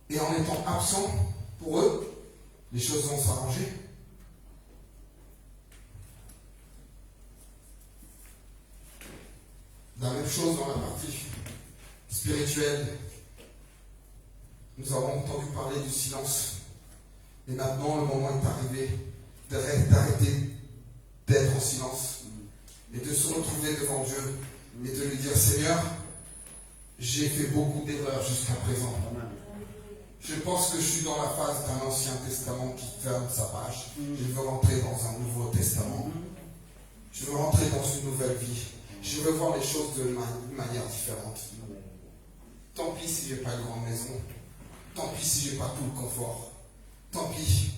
et en étant absent pour eux, les choses vont s'arranger? La même chose dans la partie spirituelle. Nous avons entendu parler du silence. Et maintenant, le moment est arrivé d'arrêter d'être en silence et de se retrouver devant Dieu et de lui dire: Seigneur, j'ai fait beaucoup d'erreurs jusqu'à présent. Je pense que je suis dans la phase d'un Ancien Testament qui ferme sa page. Je veux rentrer dans un Nouveau Testament. Je veux rentrer dans une nouvelle vie. Je veux voir les choses de manière différente. Tant pis si j'ai pas une grande maison. Tant pis si j'ai pas tout le confort. Tant pis.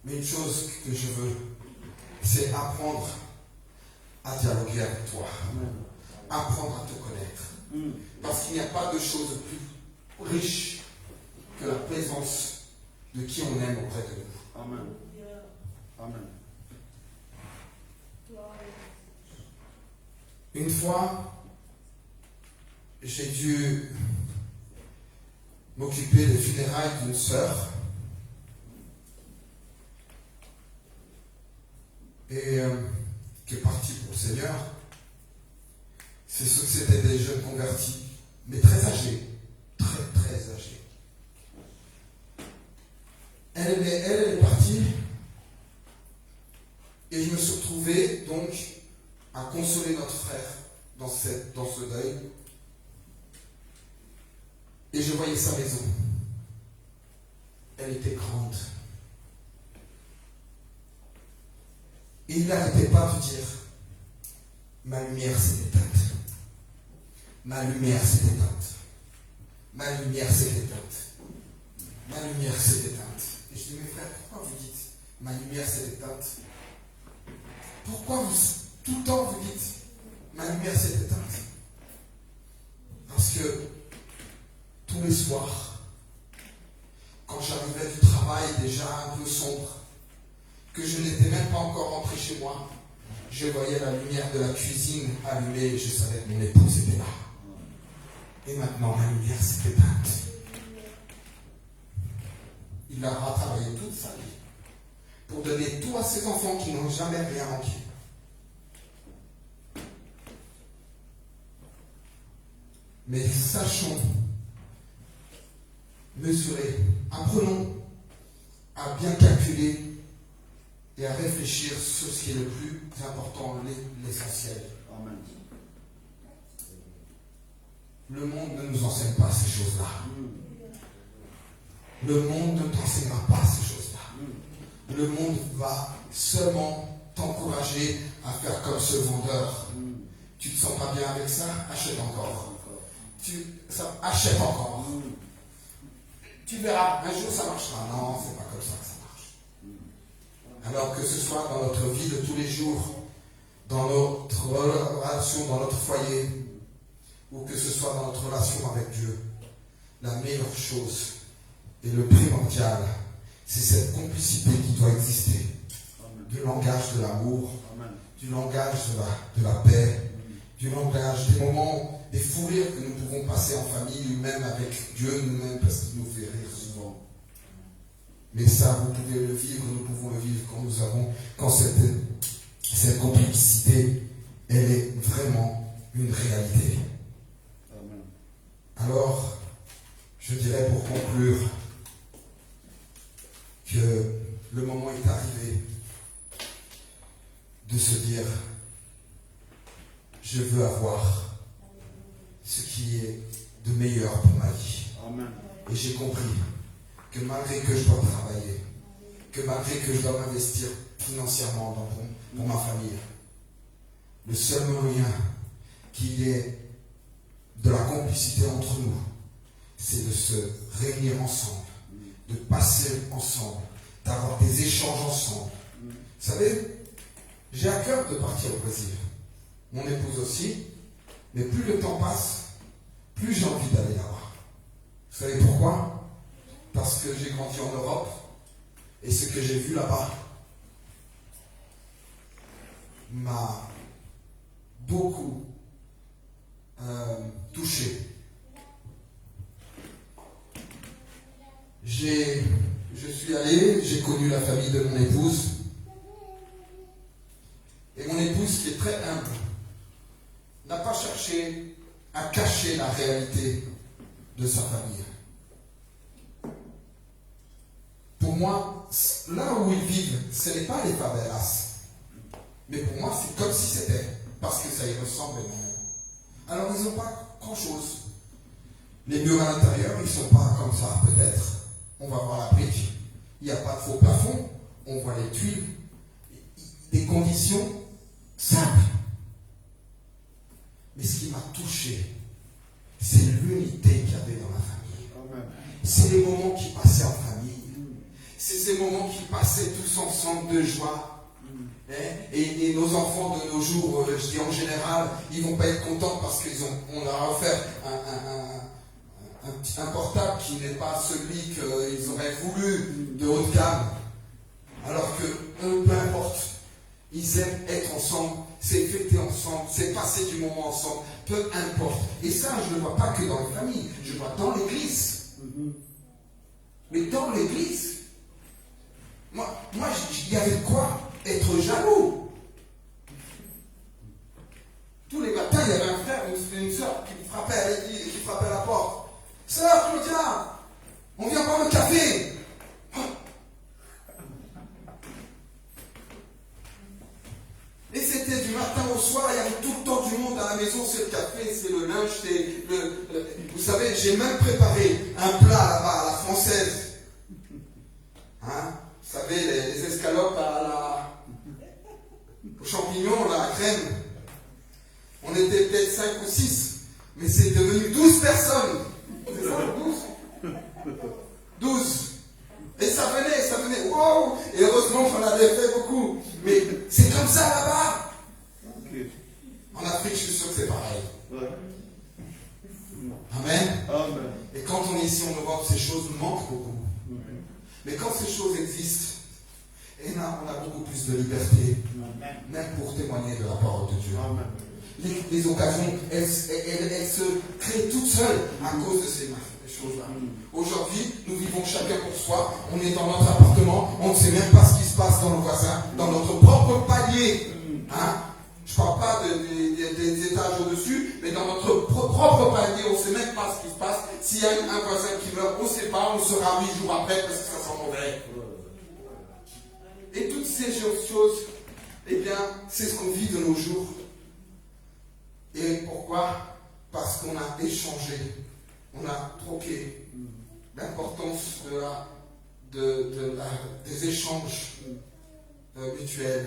Mais une chose que je veux, c'est apprendre à dialoguer avec toi. Apprendre à te connaître. Parce qu'il n'y a pas de chose plus riche que la présence de qui on aime auprès de nous. Amen. Amen. Une fois, j'ai dû m'occuper des funérailles d'une sœur. Et qui est partie pour le Seigneur. C'était des jeunes convertis, mais très âgés. Très, très âgés. Elle est partie. Et je me suis retrouvé donc à consoler notre frère dans ce deuil. Et je voyais sa maison. Elle était grande. Et il n'arrêtait pas de dire: ma lumière s'est éteinte. Ma lumière s'est éteinte. Ma lumière s'est éteinte. Ma lumière s'est éteinte. Et je dis: mes frères, pourquoi vous dites ma lumière s'est éteinte? Pourquoi vous, tout le temps, vous dites ma lumière s'est éteinte? Parce que tous les soirs, quand j'arrivais du travail déjà un peu sombre, que je n'étais même pas encore rentré chez moi, je voyais la lumière de la cuisine allumée et je savais que mon épouse était là. Et maintenant, la lumière s'est éteinte. Il aura travaillé toute sa vie pour donner tout à ses enfants qui n'ont jamais rien manqué. Mais sachons mesurer, apprenons à bien calculer et à réfléchir sur ce qui est le plus important, l'essentiel. Amen. Le monde ne nous enseigne pas ces choses-là. Le monde ne t'enseignera pas ces choses-là. Le monde va seulement t'encourager à faire comme ce vendeur. Tu te sens pas bien avec ça? Achète encore. Achète encore. Tu verras, un jour ça marchera. Non, c'est pas comme ça que ça marche. Alors que ce soit dans notre vie de tous les jours, dans notre relation, dans notre foyer, ou que ce soit dans notre relation avec Dieu, la meilleure chose et le primordial, c'est cette complicité qui doit exister. Du langage de l'amour, du langage de la paix, du langage des moments, des fous rires que nous pouvons passer en famille ou même avec Dieu nous-mêmes parce qu'il nous fait rire souvent. Mais ça, vous pouvez le vivre, nous pouvons le vivre quand cette complicité, elle est vraiment une réalité. Alors, je dirais pour conclure que le moment est arrivé de se dire: je veux avoir ce qui est de meilleur pour ma vie. Amen. Et j'ai compris que malgré que je dois travailler, que malgré que je dois m'investir financièrement pour ma famille, le seul moyen qu'il y ait de la complicité entre nous, c'est de se réunir ensemble, de passer ensemble, d'avoir des échanges ensemble. Vous savez, J'ai à cœur de partir au Brésil. Mon épouse aussi. Mais plus le temps passe, plus j'ai envie d'aller là-bas. Vous savez pourquoi? Parce que j'ai grandi en Europe et ce que j'ai vu là-bas m'a beaucoup touché. Je suis allé, j'ai connu la famille de mon épouse. Et mon épouse, qui est très humble, n'a pas cherché à cacher la réalité de sa famille. Pour moi, là où ils vivent, ce n'est pas les favelas. Mais pour moi, c'est comme si c'était, parce que ça y ressemble énormément. Alors, ils n'ont pas grand-chose. Les murs à l'intérieur, ils ne sont pas comme ça, peut-être. On va voir la brique. Il n'y a pas de faux plafond. On voit les tuiles. Des conditions simples. Mais ce qui m'a touché, c'est l'unité qu'il y avait dans la famille. C'est les moments qui passaient en famille. C'est ces moments qui passaient tous ensemble de joie. Et nos enfants de nos jours, je dis en général, ils ne vont pas être contents parce qu'on leur a offert un portable qui n'est pas celui qu'ils auraient voulu de haut de gamme. Alors que eux, peu importe, ils aiment être ensemble, c'est fêter ensemble, c'est passer du moment ensemble, peu importe. Et ça, je ne le vois pas que dans les familles, je le vois dans l'église. Mais dans l'église, moi, il y avait quoi être jaloux. Tous les matins, il y avait un frère, une soeur qui frappait à la porte. Sœur Claudia, on vient boire le café. Et c'était du matin au soir, il y avait tout le temps du monde à la maison, c'est le café, c'est le lunch, vous savez, j'ai même préparé un plat là-bas, à la française. Hein? Vous savez, les escalopes aux champignons, la crème. On était peut-être 5 ou 6, mais c'est devenu 12 personnes. C'est ça, 12 12. Et ça venait, wow! Et heureusement qu'on avait fait beaucoup. Mais c'est comme ça là-bas. En Afrique, je suis sûr que c'est pareil. Amen. Et quand on est ici en Europe, ces choses nous manquent beaucoup. Mais quand ces choses existent, et là, on a beaucoup plus de liberté, même pour témoigner de la parole de Dieu. Les occasions, elles se créent toutes seules à cause de ces choses-là. Aujourd'hui, nous vivons chacun pour soi, on est dans notre appartement, on ne sait même pas ce qui se passe dans le voisin, dans notre propre palier. Hein? Je ne parle pas des étages au-dessus, mais dans notre propre palier, on ne sait même pas ce qui se passe. S'il y a un voisin qui meurt, on ne sait pas, on sera 8 jours après parce que ça sent mauvais. Et toutes ces choses, eh bien, c'est ce qu'on vit de nos jours. Et pourquoi? Parce qu'on a échangé, on a troqué l'importance des échanges mutuels,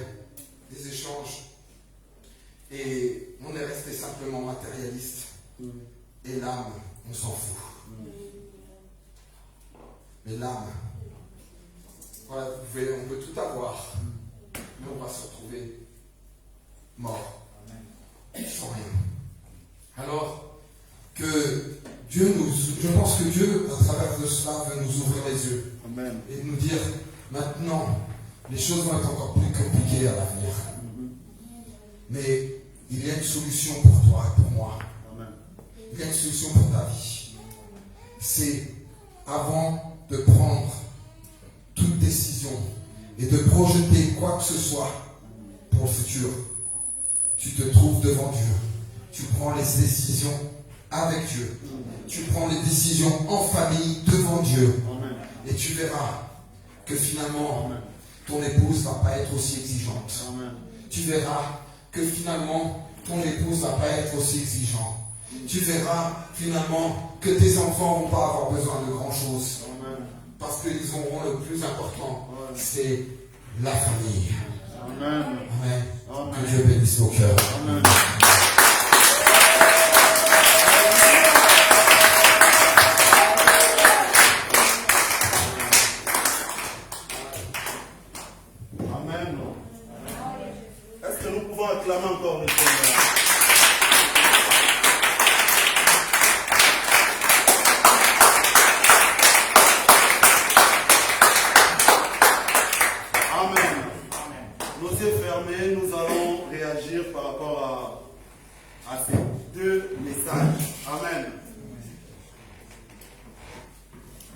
des échanges. Et on est resté simplement matérialiste. Et l'âme, on s'en fout. Mais l'âme, voilà, on peut tout avoir, mais on va se retrouver mort, sans rien. Alors que Dieu je pense que Dieu, à travers de cela, veut nous ouvrir les yeux. Amen. Et nous dire, maintenant, les choses vont être encore plus compliquées à l'avenir. Mais il y a une solution pour toi et pour moi. Amen. Il y a une solution pour ta vie. C'est avant de prendre toute décision et de projeter quoi que ce soit pour le futur, tu te trouves devant Dieu. Tu prends les décisions avec Dieu. Tu prends les décisions en famille devant Dieu. Amen. Et tu verras que finalement, amen, ton épouse ne va pas être aussi exigeante. Amen. Tu verras que finalement, ton épouse ne va pas être aussi exigeant. Tu verras finalement que tes enfants ne vont pas avoir besoin de grand chose. Amen. Parce qu'ils auront le plus important, c'est la famille. Amen. Amen. Amen. Que Dieu bénisse nos cœurs. Amen. pouvons acclamer encore le Seigneur. Amen. Nos yeux fermés, nous allons réagir par rapport à ces deux messages. Amen.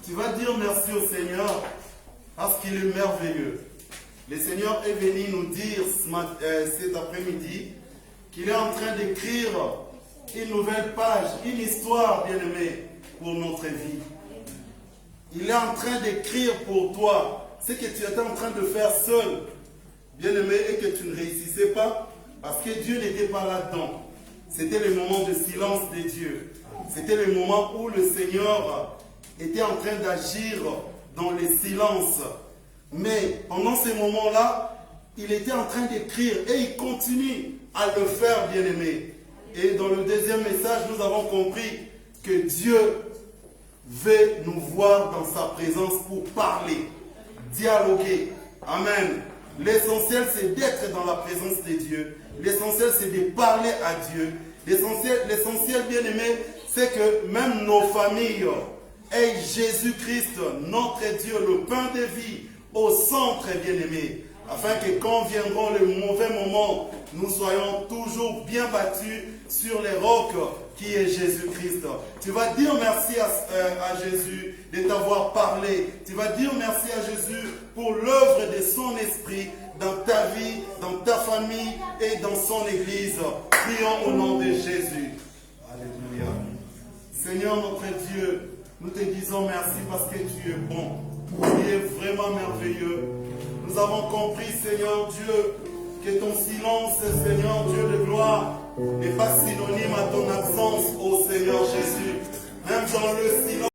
Tu vas dire merci au Seigneur parce qu'il est merveilleux. Le Seigneur est venu nous dire cet après-midi qu'il est en train d'écrire une nouvelle page, une histoire, bien-aimée, pour notre vie. Il est en train d'écrire pour toi ce que tu étais en train de faire seul, bien-aimé, et que tu ne réussissais pas parce que Dieu n'était pas là-dedans. C'était le moment de silence de Dieu. C'était le moment où le Seigneur était en train d'agir dans le silence. Mais pendant ces moments-là, il était en train d'écrire et il continue à le faire, bien-aimé. Et dans le deuxième message, nous avons compris que Dieu veut nous voir dans sa présence pour parler, dialoguer. Amen. L'essentiel, c'est d'être dans la présence de Dieu. L'essentiel, c'est de parler à Dieu. L'essentiel, bien-aimé, c'est que même nos familles aient Jésus-Christ, notre Dieu, le pain de vie, au centre, bien-aimé, afin que quand viendront les mauvais moments, nous soyons toujours bien battus sur les rocs qui est Jésus-Christ. Tu vas dire merci à Jésus de t'avoir parlé. Tu vas dire merci à Jésus pour l'œuvre de son esprit dans ta vie, dans ta famille et dans son église. Prions au nom de Jésus. Alléluia. Seigneur notre Dieu, nous te disons merci parce que tu es bon. Tu es vraiment merveilleux. Nous avons compris, Seigneur Dieu, que ton silence, Seigneur Dieu de gloire, n'est pas synonyme à ton absence, ô Seigneur Jésus. Même dans le silence,